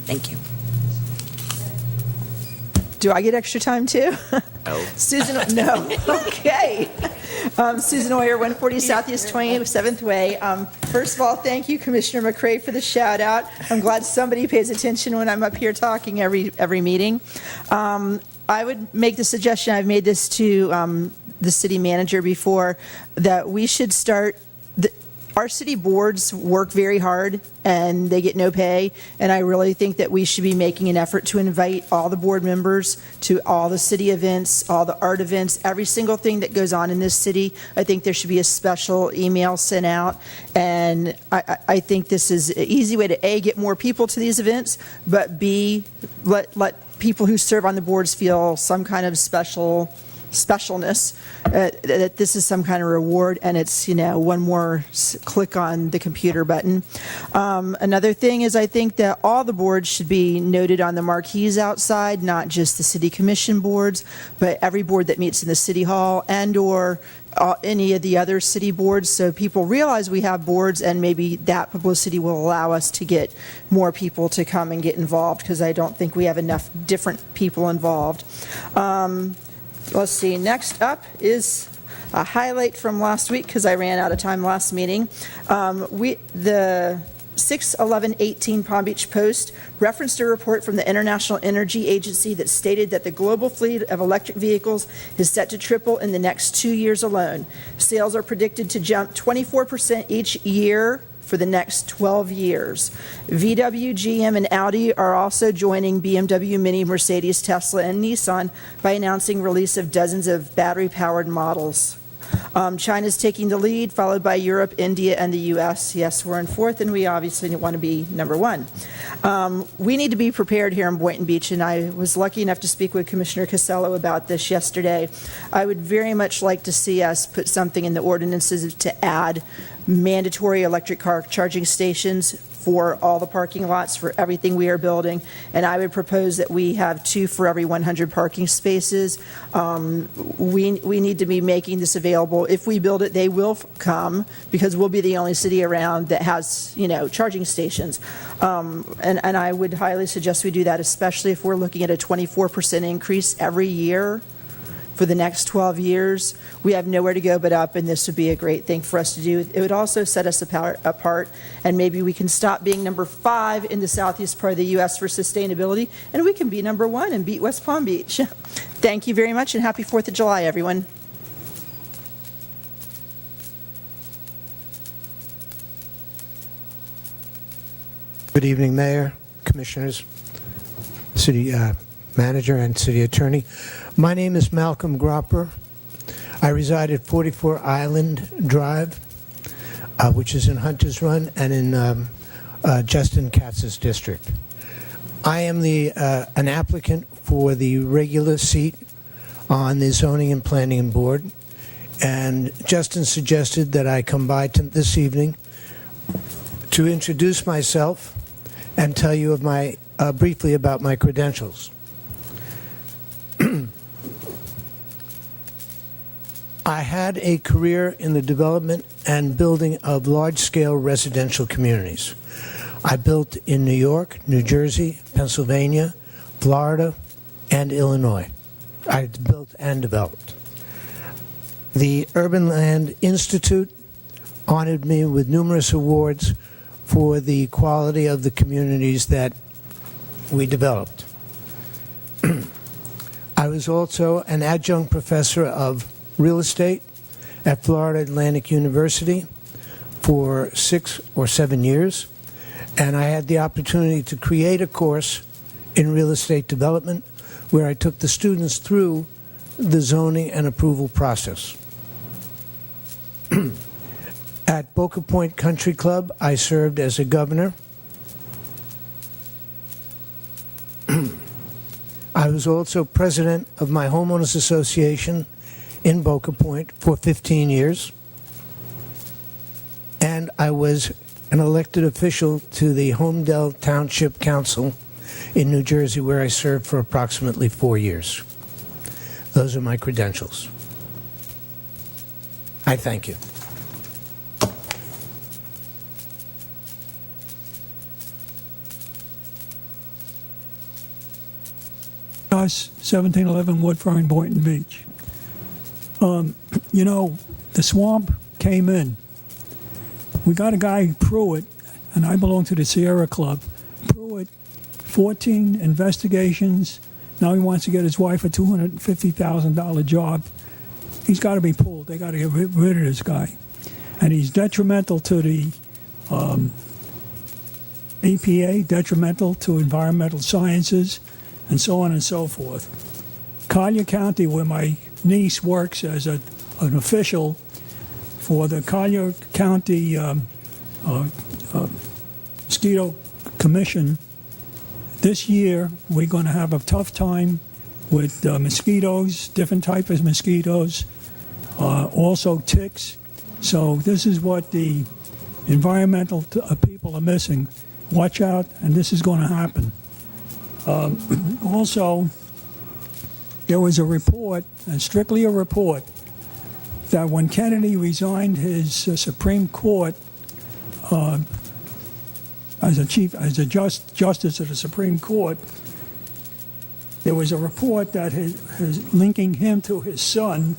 Thank you. Do I get extra time too? No. Susan, no. Okay. Susan Oyer, 140 Southeast 27th Way. First of all, thank you, Commissioner McCray, for the shout out. I'm glad somebody pays attention when I'm up here talking every meeting. I would make the suggestion, I've made this to the city manager before, that we should start. Our city boards work very hard and they get no pay, and I really think that we should be making an effort to invite all the board members to all the city events, all the art events, every single thing that goes on in this city. I think there should be a special email sent out, and I think this is an easy way to A, get more people to these events, but B, let people who serve on the boards feel some kind of specialness, that this is some kind of reward, and it's, one more click on the computer button. Another thing is, I think that all the boards should be noted on the marquees outside, not just the city commission boards, but every board that meets in the city hall and or any of the other city boards, so people realize we have boards, and maybe that publicity will allow us to get more people to come and get involved, because I don't think we have enough different people involved. Let's see, next up is a highlight from last week, because I ran out of time last meeting. The 6/11/18 Palm Beach Post referenced a report from the International Energy Agency that stated that the global fleet of electric vehicles is set to triple in the next 2 years alone. Sales are predicted to jump 24% each year for the next 12 years. VW, GM, and Audi are also joining BMW, Mini, Mercedes, Tesla, and Nissan by announcing release of dozens of battery-powered models. China's taking the lead, followed by Europe, India, and the U.S. Yes, we're in fourth, and we obviously want to be number one. We need to be prepared here in Boynton Beach, and I was lucky enough to speak with Commissioner Casello about this yesterday. I would very much like to see us put something in the ordinances to add mandatory electric car charging stations for all the parking lots for everything we are building, and I would propose that we have 2 for every 100 parking spaces. We need to be making this available. If we build it, they will come, because we'll be the only city around that has, charging stations. And I would highly suggest we do that, especially if we're looking at a 24% increase every year for the next 12 years. We have nowhere to go but up, and this would be a great thing for us to do. It would also set us apart, and maybe we can stop being number 5 in the southeast part of the U.S. for sustainability, and we can be number 1 and beat West Palm Beach. Thank you very much, and happy 4th of July, everyone. Good evening, Mayor, Commissioners, City Manager, and City Attorney. My name is Malcolm Gropper. I reside at 44 Island Drive, which is in Hunters Run and in Justin Katz's district. I am an applicant for the regular seat on the Zoning and Planning Board, and Justin suggested that I come by this evening to introduce myself and tell you of briefly about my credentials. I had a career in the development and building of large-scale residential communities. I built in New York, New Jersey, Pennsylvania, Florida, and Illinois. I built and developed. The Urban Land Institute honored me with numerous awards for the quality of the communities that we developed. I was also an adjunct professor of real estate at Florida Atlantic University for 6 or 7 years, and I had the opportunity to create a course in real estate development where I took the students through the zoning and approval process. At Boca Point Country Club, I served as a governor. I was also president of my homeowners association in Boca Point for 15 years. And I was an elected official to the Homedale Township Council in New Jersey, where I served for approximately 4 years. Those are my credentials. I thank you. Us, 1711 Woodfern, Boynton Beach. You know, the swamp came in. We got a guy, Pruitt, and I belong to the Sierra Club. Pruitt, 14 investigations. Now he wants to get his wife a $250,000 job. He's got to be pulled. They got to get rid of this guy. And he's detrimental to the EPA, detrimental to environmental sciences, and so on and so forth. Collier County, where my niece works as an official for the Collier County Mosquito Commission, this year we're going to have a tough time with mosquitoes, different types of mosquitoes, also ticks. So this is what the environmental people are missing. Watch out, and this is going to happen. Also, there was a report, and strictly a report, that when Kennedy resigned his Supreme Court as a justice of the Supreme Court, there was a report that his linking him to his son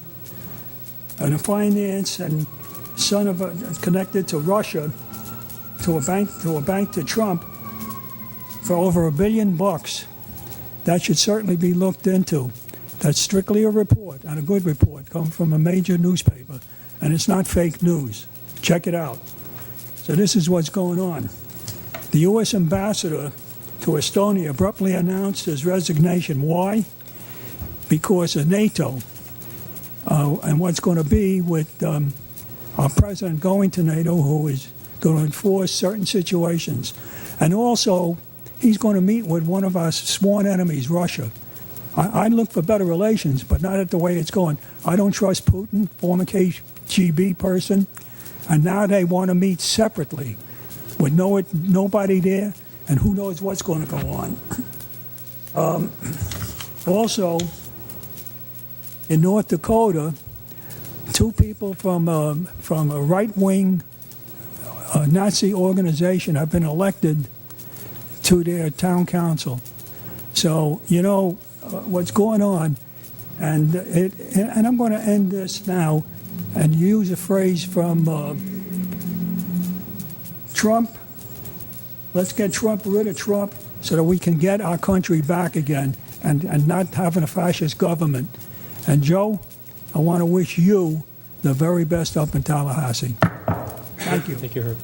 and a finance and son of connected to Russia, to a bank to Trump, for over $1 billion. That should certainly be looked into. That's strictly a report, and a good report, come from a major newspaper, and it's not fake news. Check it out. So this is what's going on. The U.S. ambassador to Estonia abruptly announced his resignation. Why? Because of NATO, and what's going to be with our president going to NATO, who is going to enforce certain situations. And also, he's going to meet with one of our sworn enemies, Russia. I look for better relations, but not at the way it's going. I don't trust Putin, former KGB person, and now they want to meet separately with nobody there, and who knows what's going to go on. Also, in North Dakota, 2 people from a right-wing Nazi organization have been elected to their town council. So, you know what's going on, and I'm going to end this now and use a phrase from Trump. Let's get rid of Trump so that we can get our country back again and not having a fascist government. And Joe, I want to wish you the very best up in Tallahassee. Thank you. Thank you, Herb.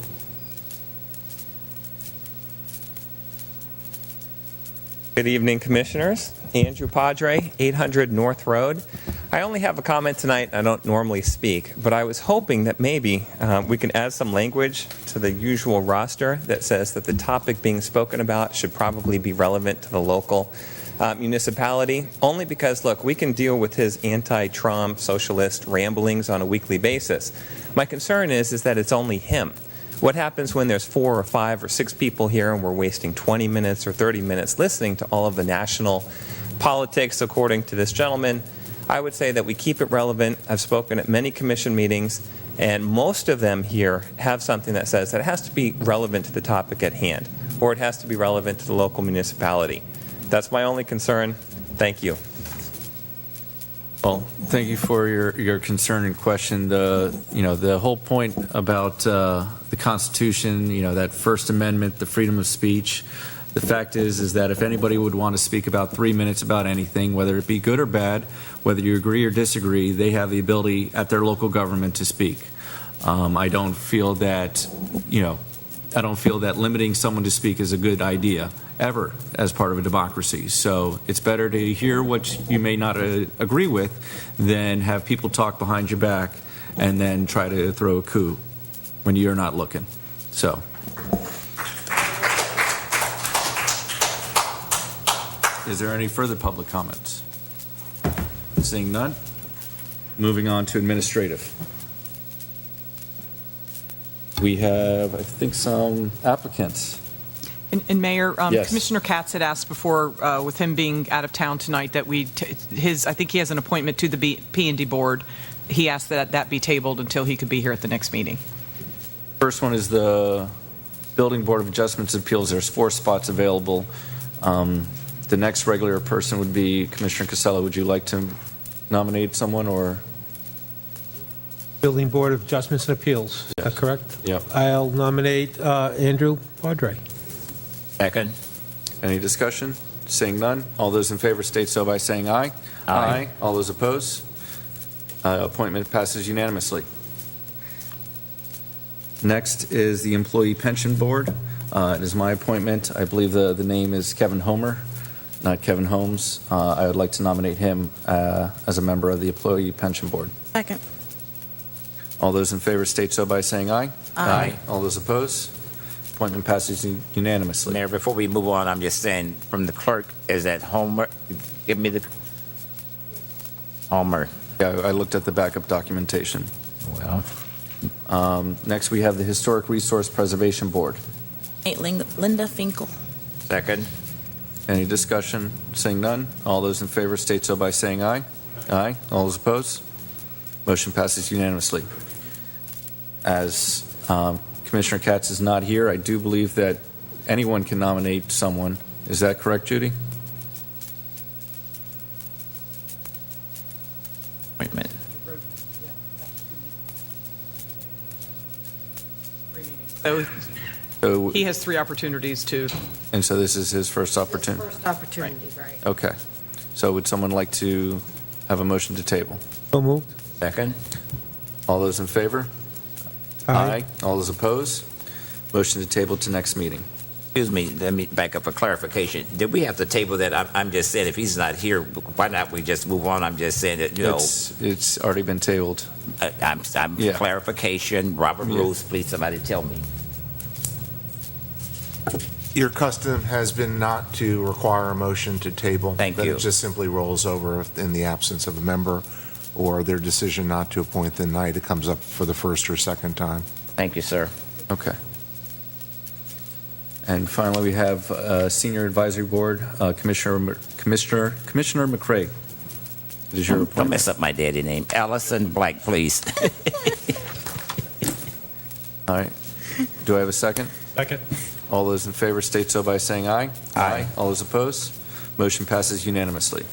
Good evening, Commissioners. Andrew Padre, 800 North Road. I only have a comment tonight. I don't normally speak, but I was hoping that maybe we can add some language to the usual roster that says that the topic being spoken about should probably be relevant to the local municipality, only because, look, we can deal with his anti-Trump socialist ramblings on a weekly basis. My concern is that it's only him. What happens when there's 4 or 5 or 6 people here and we're wasting 20 minutes or 30 minutes listening to all of the national politics according to this gentleman? I would say that we keep it relevant. I've spoken at many commission meetings, and most of them here have something that says that it has to be relevant to the topic at hand, or it has to be relevant to the local municipality. That's my only concern. Thank you. Well, thank you for your concern and question. The whole point about the Constitution, that First Amendment, the freedom of speech. The fact is that if anybody would want to speak about 3 minutes about anything, whether it be good or bad, whether you agree or disagree, they have the ability at their local government to speak. I don't feel that limiting someone to speak is a good idea ever as part of a democracy. So it's better to hear what you may not agree with than have people talk behind your back and then try to throw a coup when you're not looking. So. Is there any further public comments? Seeing none, moving on to administrative. We have, I think, some applicants. And Mayor, Yes. Commissioner Katz had asked before, with him being out of town tonight, that I think he has an appointment to the P&D board. He asked that that be tabled until he could be here at the next meeting. First one is the Building Board of Adjustments and Appeals. There's 4 spots available. The next regular person would be Commissioner Casella. Would you like to nominate someone, or? Building Board of Adjustments and Appeals, is that correct? Yep. I'll nominate Andrew Padre. Second. Any discussion? Seeing none. All those in favor state so by saying aye. Aye. All those opposed? Appointment passes unanimously. Next is the Employee Pension Board. It is my appointment. I believe the name is Kevin Homer, not Kevin Holmes. I would like to nominate him as a member of the Employee Pension Board. Second. All those in favor state so by saying aye. Aye. All those opposed? Appointment passes unanimously. Mayor, before we move on, I'm just saying, from the clerk, is that Homer? Give me the Homer. Yeah, I looked at the backup documentation. Well, Next, we have the Historic Resource Preservation Board. Linda Finkel. second. Any discussion? Seeing none. All those in favor state so by saying aye. Aye. All those opposed? Motion passes unanimously. As Commissioner Katz is not here, I do believe that anyone can nominate someone. Is that correct, Judy? Appointment. So he has 3 opportunities to. And so this is his first opportunity? First opportunity, right. Okay. So would someone like to have a motion to table? So moved. Second. All those in favor? Aye. All those opposed? Motion to table to next meeting. Excuse me, let me back up for clarification. Did we have to table that? I'm just saying, if he's not here, why not we just move on? I'm just saying that, It's already been tabled. I'm Yeah. clarification. Robert Yeah. Rules, please, somebody tell me. Your custom has been not to require a motion to table. Thank you. That it just simply rolls over in the absence of a member or their decision not to appoint the night it comes up for the first or second time. Thank you, sir. Okay. And finally, we have Senior Advisory Board, Commissioner McCrae. It is your Don't appointment. mess up my daddy name. Allison Black, please. All right. Do I have a second? Second. All those in favor state so by saying aye. Aye. All those opposed? Motion passes unanimously.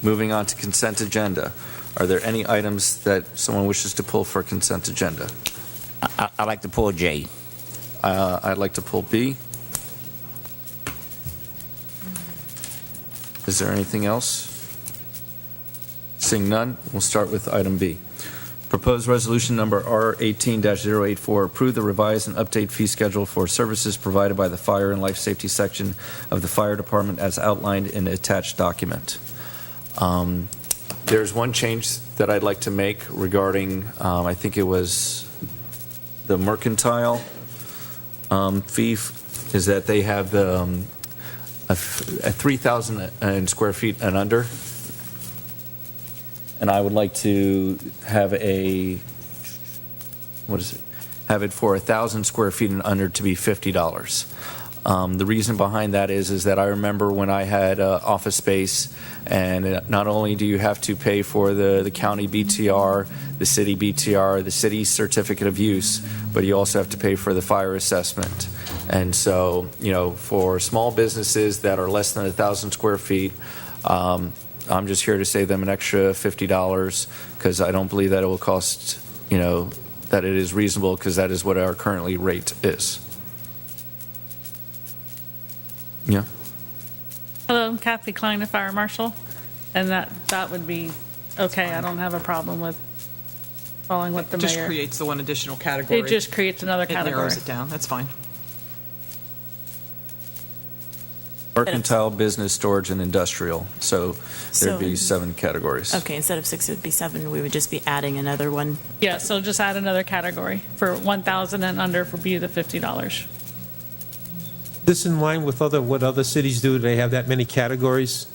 Moving on to consent agenda. Are there any items that someone wishes to pull for consent agenda? I like to pull J. I'd like to pull B. Is there anything else? Seeing none, we'll start with item B. Proposed resolution number R18-084, approve the revised and update fee schedule for services provided by the Fire and Life Safety section of the Fire Department as outlined in the attached document. There's one change that I'd like to make regarding, I think it was the mercantile fee, is that they have the, a 3,000 square feet and under. And I would like to have have it for 1,000 square feet and under to be $50. The reason behind that is that I remember when I had office space, and not only do you have to pay for the county BTR, the city BTR, the city certificate of use, but you also have to pay for the fire assessment. And so, for small businesses that are less than 1,000 square feet, I'm just here to save them an extra $50 because I don't believe that it will cost, that it is reasonable because that is what our currently rate is. Yeah. Hello, I'm Kathy Klein, the Fire Marshal, and that would be okay. I don't have a problem with following what the It just mayor. creates the one additional category. It just creates another It category. narrows it down. That's fine. Mercantile, business, storage, and industrial. So there'd be 7 categories. Okay, instead of 6, it would be 7. We would just be adding another one. Yeah, so just add another category for 1,000 and under for be the $50. This in line with what other cities do? Do they have that many categories?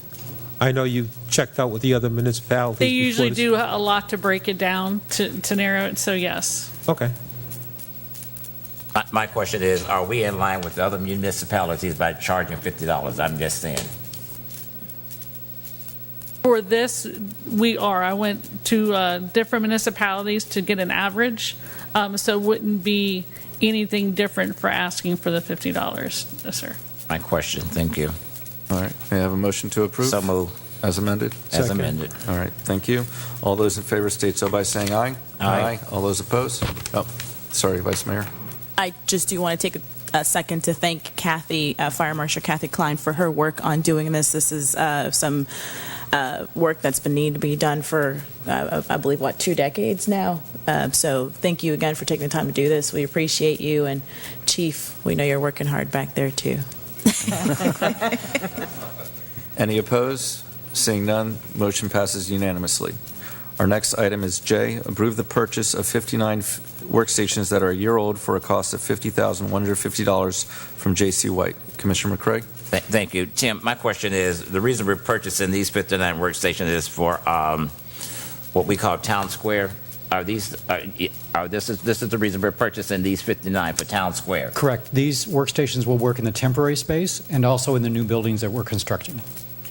I know you checked out with the other municipalities. They before usually this. do a lot to break it down to narrow it, so yes. Okay. My question is, are we in line with the other municipalities by charging $50? I'm just saying. For this, we are. I went to different municipalities to get an average, so it wouldn't be anything different for asking for the $50. Yes, sir. My question, thank you. All right, may I have a motion to approve? So moved. As amended? As amended. All right, thank you. All those in favor state so by saying aye. Aye. All those opposed? Oh, sorry, Vice Mayor. I just do want to take a second to thank Kathy, Fire Marshal Kathy Klein, for her work on doing this. This is some work that's been needed to be done for, I believe, 2 decades now. So thank you again for taking the time to do this. We appreciate you. And Chief, we know you're working hard back there, too. Any opposed? Seeing none, motion passes unanimously. Our next item is J, approve the purchase of 59 workstations that are a year old for a cost of $50,150 from J.C. White. Commissioner McCrae? Thank you. Tim, my question is, the reason we're purchasing these 59 workstations is for what we call Town Square. This is the reason we're purchasing these 59 for Town Square? Correct. These workstations will work in the temporary space and also in the new buildings that we're constructing.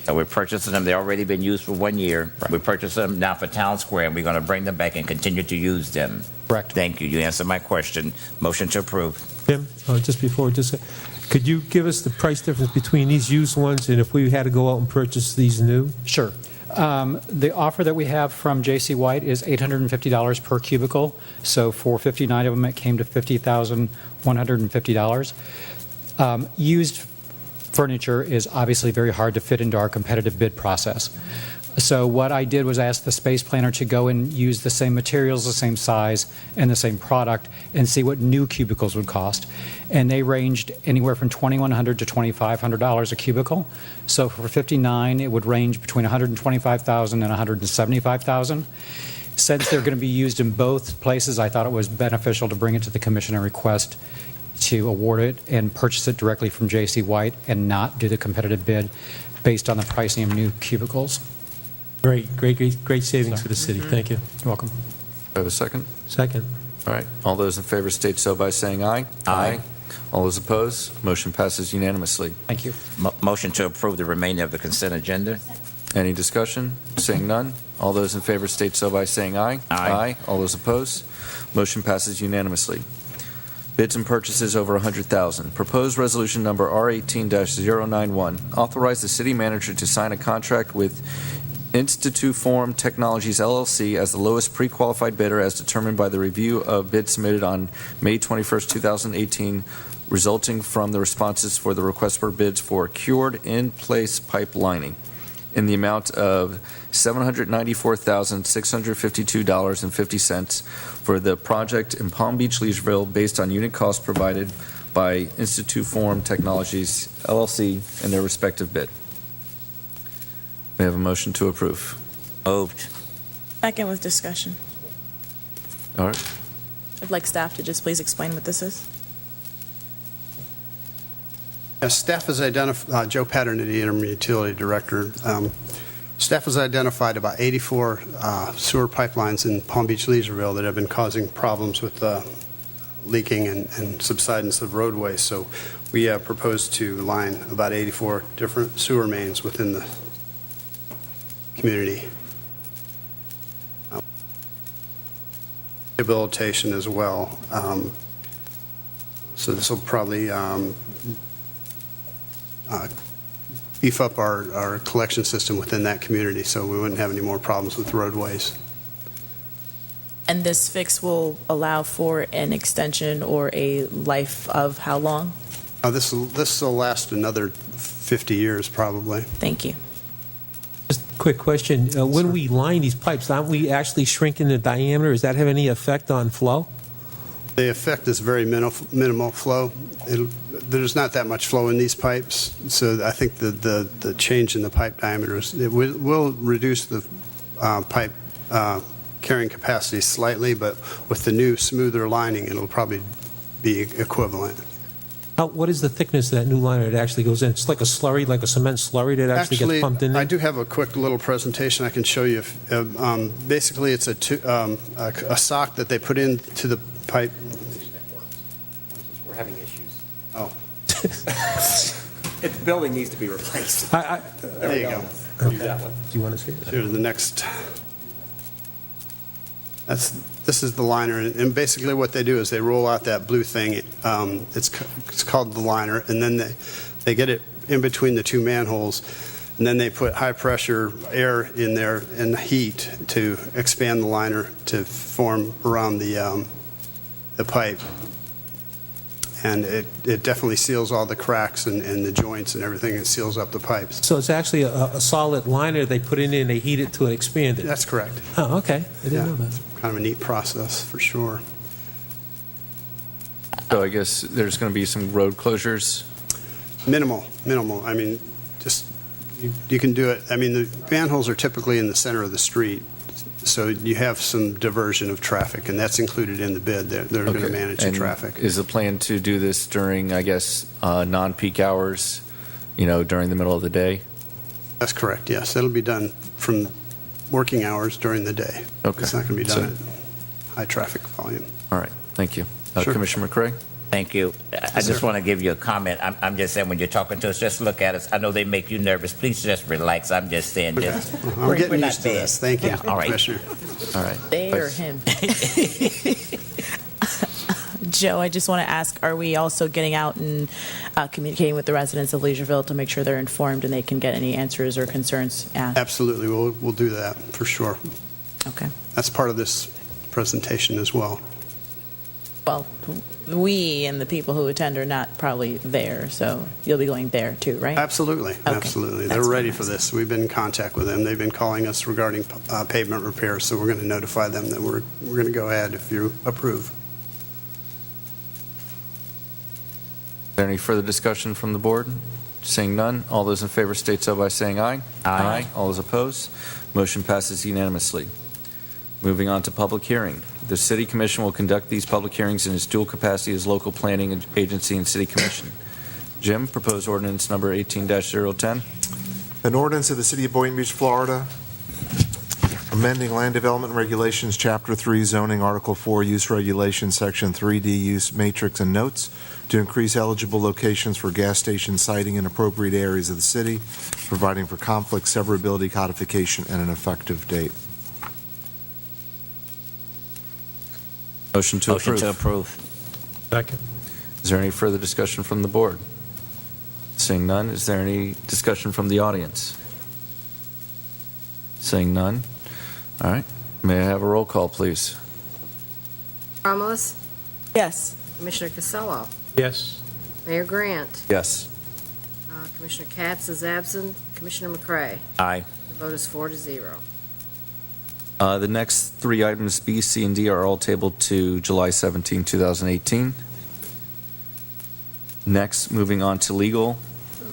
So we're purchasing them. They've already been used for 1 year. Right. We're purchasing them now for Town Square, and we're going to bring them back and continue to use them. Correct. Thank you. You answered my question. Motion to approve. Tim, could you give us the price difference between these used ones and if we had to go out and purchase these new? Sure. The offer that we have from J.C. White is $850 per cubicle. So for 59 of them, it came to $50,150. Used furniture is obviously very hard to fit into our competitive bid process. So what I did was ask the space planner to go and use the same materials, the same size, and the same product and see what new cubicles would cost. And they ranged anywhere from $2,100 to $2,500 a cubicle. So for 59, it would range between $125,000 and $175,000. Since they're going to be used in both places, I thought it was beneficial to bring it to the commission and request to award it and purchase it directly from J.C. White and not do the competitive bid based on the pricing of new cubicles. Great savings for the city. Thank you. You're welcome. Do I have a second? Second. All right. All those in favor state so by saying aye. Aye. All those opposed? Motion passes unanimously. Thank you. Motion to approve the remainder of the consent agenda. Any discussion? Seeing none. All those in favor state so by saying aye. Aye. All those opposed? Motion passes unanimously. Bids and purchases over $100,000. Proposed resolution number R18-091. Authorize the city manager to sign a contract with Institute Forum Technologies, LLC as the lowest pre-qualified bidder as determined by the review of bids submitted on May 21st, 2018, resulting from the responses for the request for bids for cured in-place pipe lining in the amount of $794,652.50 for the project in Palm Beach, Leisureville, based on unit cost provided by Institute Forum Technologies, LLC, in their respective bid. May I have a motion to approve? Moved. Second with discussion. All right. I'd like staff to just please explain what this is. Staff has identified, Joe Pattern, the Interim Utility Director. Staff has identified about 84 sewer pipelines in Palm Beach, Leisureville that have been causing problems with leaking and subsidence of roadways. So we propose to line about 84 different sewer mains within the community. Rehabilitation as well. So this will probably beef up our collection system within that community so we wouldn't have any more problems with roadways. And this fix will allow for an extension or a life of how long? This will last another 50 years probably. Thank you. Just a quick question. When we line these pipes, aren't we actually shrinking the diameter? Does that have any effect on flow? The effect is very minimal flow. There's not that much flow in these pipes, so I think the change in the pipe diameters, it will reduce the pipe carrying capacity slightly, but with the new smoother lining, it'll probably be equivalent. What is the thickness of that new liner that actually goes in? It's like a slurry, like a cement slurry that actually gets pumped in there? I do have a quick little presentation I can show you. Basically, it's a sock that they put into the pipe. The building needs to be replaced. There you go. Do that one. Do you want to see it? Sure, the next. This is the liner, and basically what they do is they roll out that blue thing. It's called the liner, and then they get it in between the two manholes, and then they put high pressure air in there and heat to expand the liner to form around the pipe. And it definitely seals all the cracks and the joints and everything. It seals up the pipes. So it's actually a solid liner they put in and they heat it to expand it? That's correct. Oh, okay. I didn't know that. It's kind of a neat process for sure. So I guess there's going to be some road closures? Minimal. I mean, just, you can do it. I mean, the manholes are typically in the center of the street, so you have some diversion of traffic, and that's included in the bid. They're going to manage the And traffic. is the plan to do this during, I guess, non-peak hours, during the middle of the day? That's correct, yes. It'll be done from working hours during the day. Okay. It's not going to be done at high traffic volume. All right, thank you. Sure. Commissioner McCray? Thank you. I just want to give you a comment. I'm just saying, when you're talking to us, just look at us. I know they make you nervous. Please just relax. I'm just saying, I'm getting used to this. Thank you, Yeah, all right. Commissioner. All right. They or him? Joe, I just want to ask, are we also getting out and communicating with the residents of Leisureville to make sure they're informed and they can get any answers or concerns asked? Absolutely, we'll do that for sure. Okay. That's part of this presentation as well. Well, we and the people who attend are not probably there, so you'll be going there too, right? Absolutely, Okay. absolutely. That's They're ready very for nice. this. We've been in contact with them. They've been calling us regarding pavement repairs, so we're going to notify them that we're going to go ahead if you approve. Is there any further discussion from the board? Seeing none, all those in favor state so by saying aye. Aye. All those opposed? Motion passes unanimously. Moving on to public hearing. The City Commission will conduct these public hearings in its dual capacity as local planning agency and City Commission. Jim, proposed ordinance number 18-010. An ordinance of the City of Boynton Beach, Florida, amending Land Development Regulations, Chapter 3, Zoning, Article 4, Use Regulations, Section 3D, Use Matrix and Notes, to increase eligible locations for gas station siting in appropriate areas of the city, providing for conflict severability codification and an effective date. Motion to approve. Motion to approve. Second. Is there any further discussion from the board? Seeing none, is there any discussion from the audience? Seeing none. All right. May I have a roll call, please? Romulus? Yes. Commissioner Cassello? Yes. Mayor Grant? Yes. Commissioner Katz is absent. Commissioner McCray? Aye. The vote is 4-0. The next three items, B, C, and D, are all tabled to July 17, 2018. Next, moving on to legal,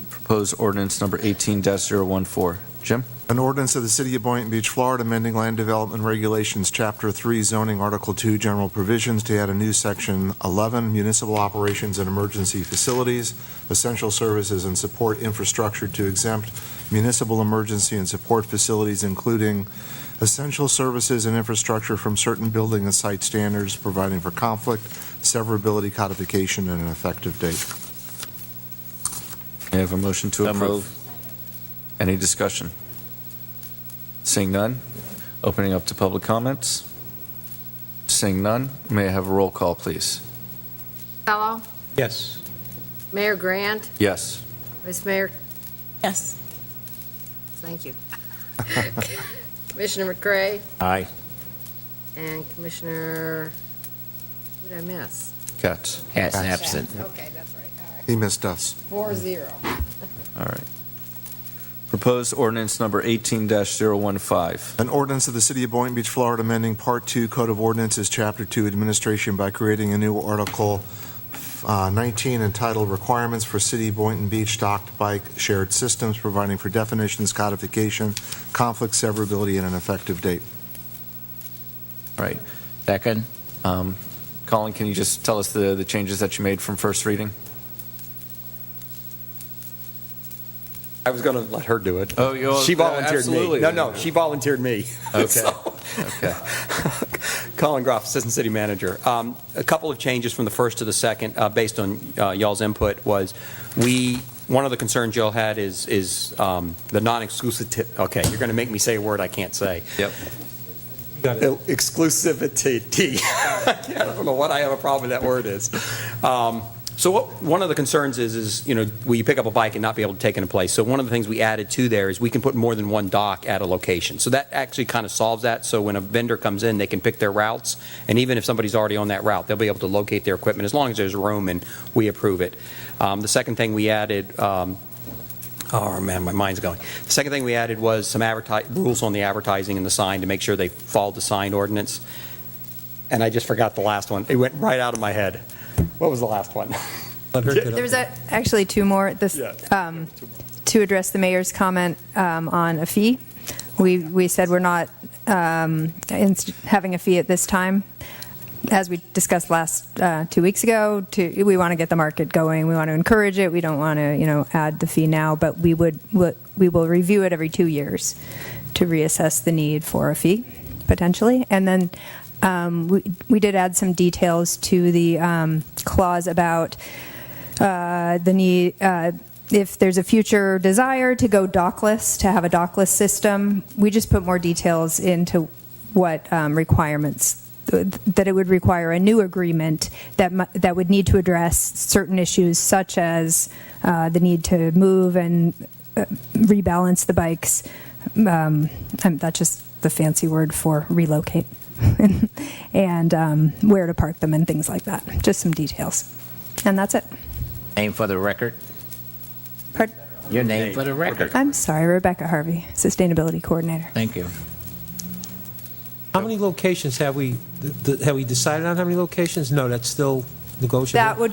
proposed ordinance number 18-014. Jim? An ordinance of the City of Boynton Beach, Florida, amending Land Development Regulations, Chapter 3, Zoning, Article 2, General Provisions, to add a new Section 11, Municipal Operations and Emergency Facilities, Essential Services and Support Infrastructure, to exempt municipal emergency and support facilities, including essential services and infrastructure, from certain building and site standards, providing for conflict, severability codification, and an effective date. May I have a motion to So approve? moved. Any discussion? Seeing none, opening up to public comments. Seeing none, may I have a roll call, please? Cassello? Yes. Mayor Grant? Yes. Vice Mayor? Yes. Thank you. Commissioner McCray? Aye. And Commissioner, who did I miss? Katz. Katz absent. Okay, that's right. All right. He missed us. 4-0. All right. Proposed ordinance number 18-015. An ordinance of the City of Boynton Beach, Florida, amending Part 2 Code of Ordinances, Chapter 2, Administration, by creating a new Article 19 entitled Requirements for City Boynton Beach Docked Bike Shared Systems, providing for definitions, codification, conflict severability, and an effective date. All right. Second. Colin, can you just tell us the changes that you made from first reading? I was going to let her do it. Oh, she volunteered absolutely. me. No, she volunteered me. Okay. So- Okay. Colin Groff, Assistant City Manager. A couple of changes from the first to the second, based on y'all's input, was one of the concerns y'all had is the non-exclusive. Okay, you're going to make me say a word I can't say. Yep. Exclusivity. I don't know what I have a problem with that word is. So one of the concerns is will you pick up a bike and not be able to take it in place? So one of the things we added to there is we can put more than one dock at a location. So that actually kind of solves that. So when a vendor comes in, they can pick their routes, and even if somebody's already on that route, they'll be able to locate their equipment as long as there's room and we approve it. The second thing we added. Oh man, my mind's going. The second thing we added was some rules on the advertising and the sign to make sure they followed the sign ordinance. And I just forgot the last one. It went right out of my head. What was the last one? There's actually two more. To address the mayor's comment on a fee. We said we're not having a fee at this time. As we discussed last 2 weeks ago, we want to get the market going. We want to encourage it. We don't want to, add the fee now, but we will review it every 2 years to reassess the need for a fee, potentially. And then we did add some details to the clause about the need, if there's a future desire to go dockless, to have a dockless system. We just put more details into what requirements, that it would require a new agreement that would need to address certain issues, such as the need to move and rebalance the bikes. That's just the fancy word for relocate. And where to park them and things like that. Just some details. And that's it. Name for the record? Pardon? Your name for the record. I'm sorry, Rebecca Harvey, Sustainability Coordinator. Thank you. How many locations have we decided on? How many locations? No, that's still negotiable.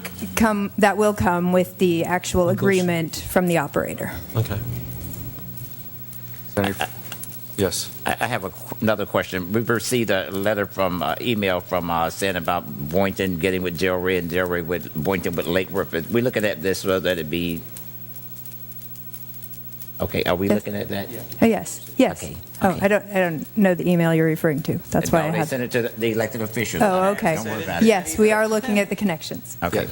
That will come with the actual agreement from the operator. Okay. Yes. I have another question. We've received a letter from email from saying about Boynton getting with Delray and Delray with Boynton with Lake Worth. We looking at this whether it be. Okay, are we looking at that? Yes. Okay. Oh, I don't know the email you're referring to. That's why I they had. sent it to the elected officials. Oh, okay. Don't worry about it. Yes, we are looking at the connections. Okay.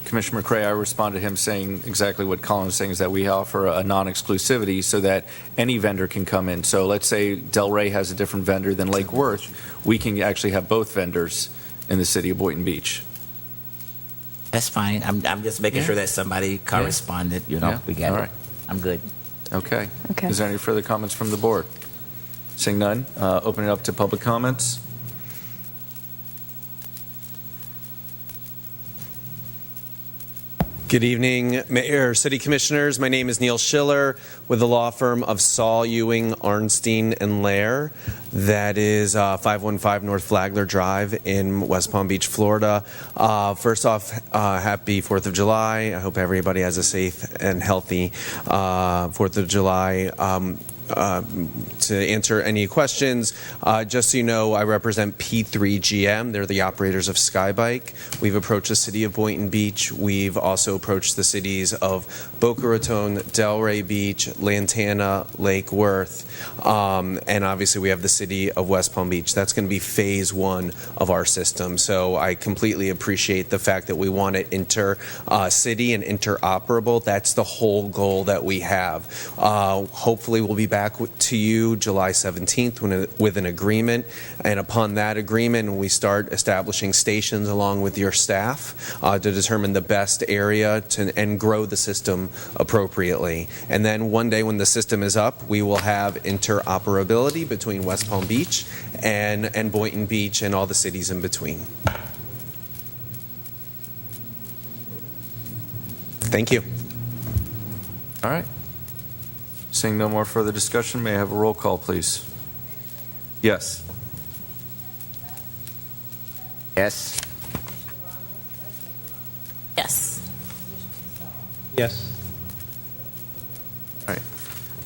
Commissioner McCray, I responded to him saying exactly what Colin was saying, is that we offer a non-exclusivity so that any vendor can come in. So let's say Delray has a different vendor than Lake Worth. We can actually have both vendors in the city of Boynton Beach. That's fine. I'm just making sure that somebody corresponded. We got it. All right. I'm good. Okay. Is there any further comments from the board? Seeing none, open it up to public comments. Good evening, Mayor, City Commissioners. My name is Neil Schiller with the law firm of Saul, Ewing, Arnstein, and Lair. That is 515 North Flagler Drive in West Palm Beach, Florida. First off, happy 4th of July. I hope everybody has a safe and healthy 4th of July. To answer any questions, just so you know, I represent P3GM. They're the operators of Skybike. We've approached the city of Boynton Beach. We've also approached the cities of Boca Raton, Delray Beach, Lantana, Lake Worth, and obviously we have the city of West Palm Beach. That's going to be phase one of our system. So I completely appreciate the fact that we want it inter-city and interoperable. That's the whole goal that we have. Hopefully we'll be back to you July 17th with an agreement, and upon that agreement we start establishing stations along with your staff to determine the best area and grow the system appropriately. And then one day when the system is up, we will have interoperability between West Palm Beach and Boynton Beach and all the cities in between. Thank you. All right. Seeing no more further discussion, may I have a roll call, please? Yes. Yes. Yes. Yes. All right.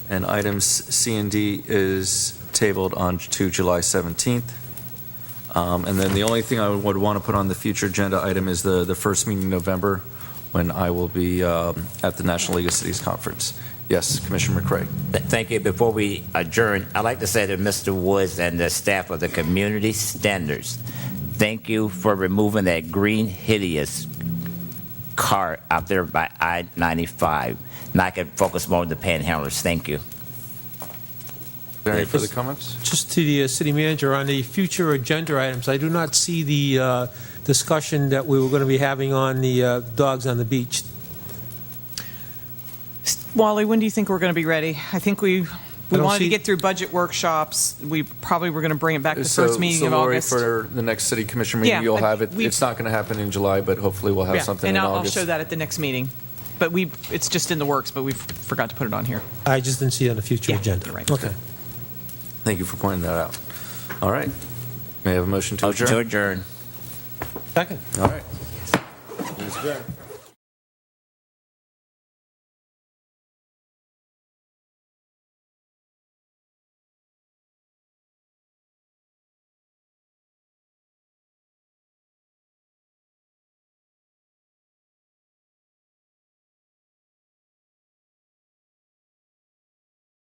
And items C and D is tabled on to July 17th. And then the only thing I would want to put on the future agenda item is the first meeting in November, when I will be at the National League of Cities Conference. Yes, Commissioner McCray. Thank you. Before we adjourn, I'd like to say to Mr. Woods and the staff of the Community Standards, thank you for removing that green hideous car out there by I-95. Now I can focus more on the panhandlers. Thank you. Any further comments? Just to the city manager, on the future agenda items, I do not see the discussion that we were going to be having on the dogs on the beach. Wally, when do you think we're going to be ready? I think we don't wanted to see- get through budget workshops. We probably were going to bring it back the first meeting of Lori, August. for the next city commission meeting, Yeah, you'll have it. we- It's not going to happen in July, but hopefully we'll have Yeah, something and in I'll August. show that at the next meeting. But it's just in the works, but we forgot to put it on here. I just didn't see it on the future Yeah, agenda. you're right. Okay. Thank you for pointing that out. All right. May I have a motion to Motion adjourn? to adjourn. Second. All right. Please adjourn.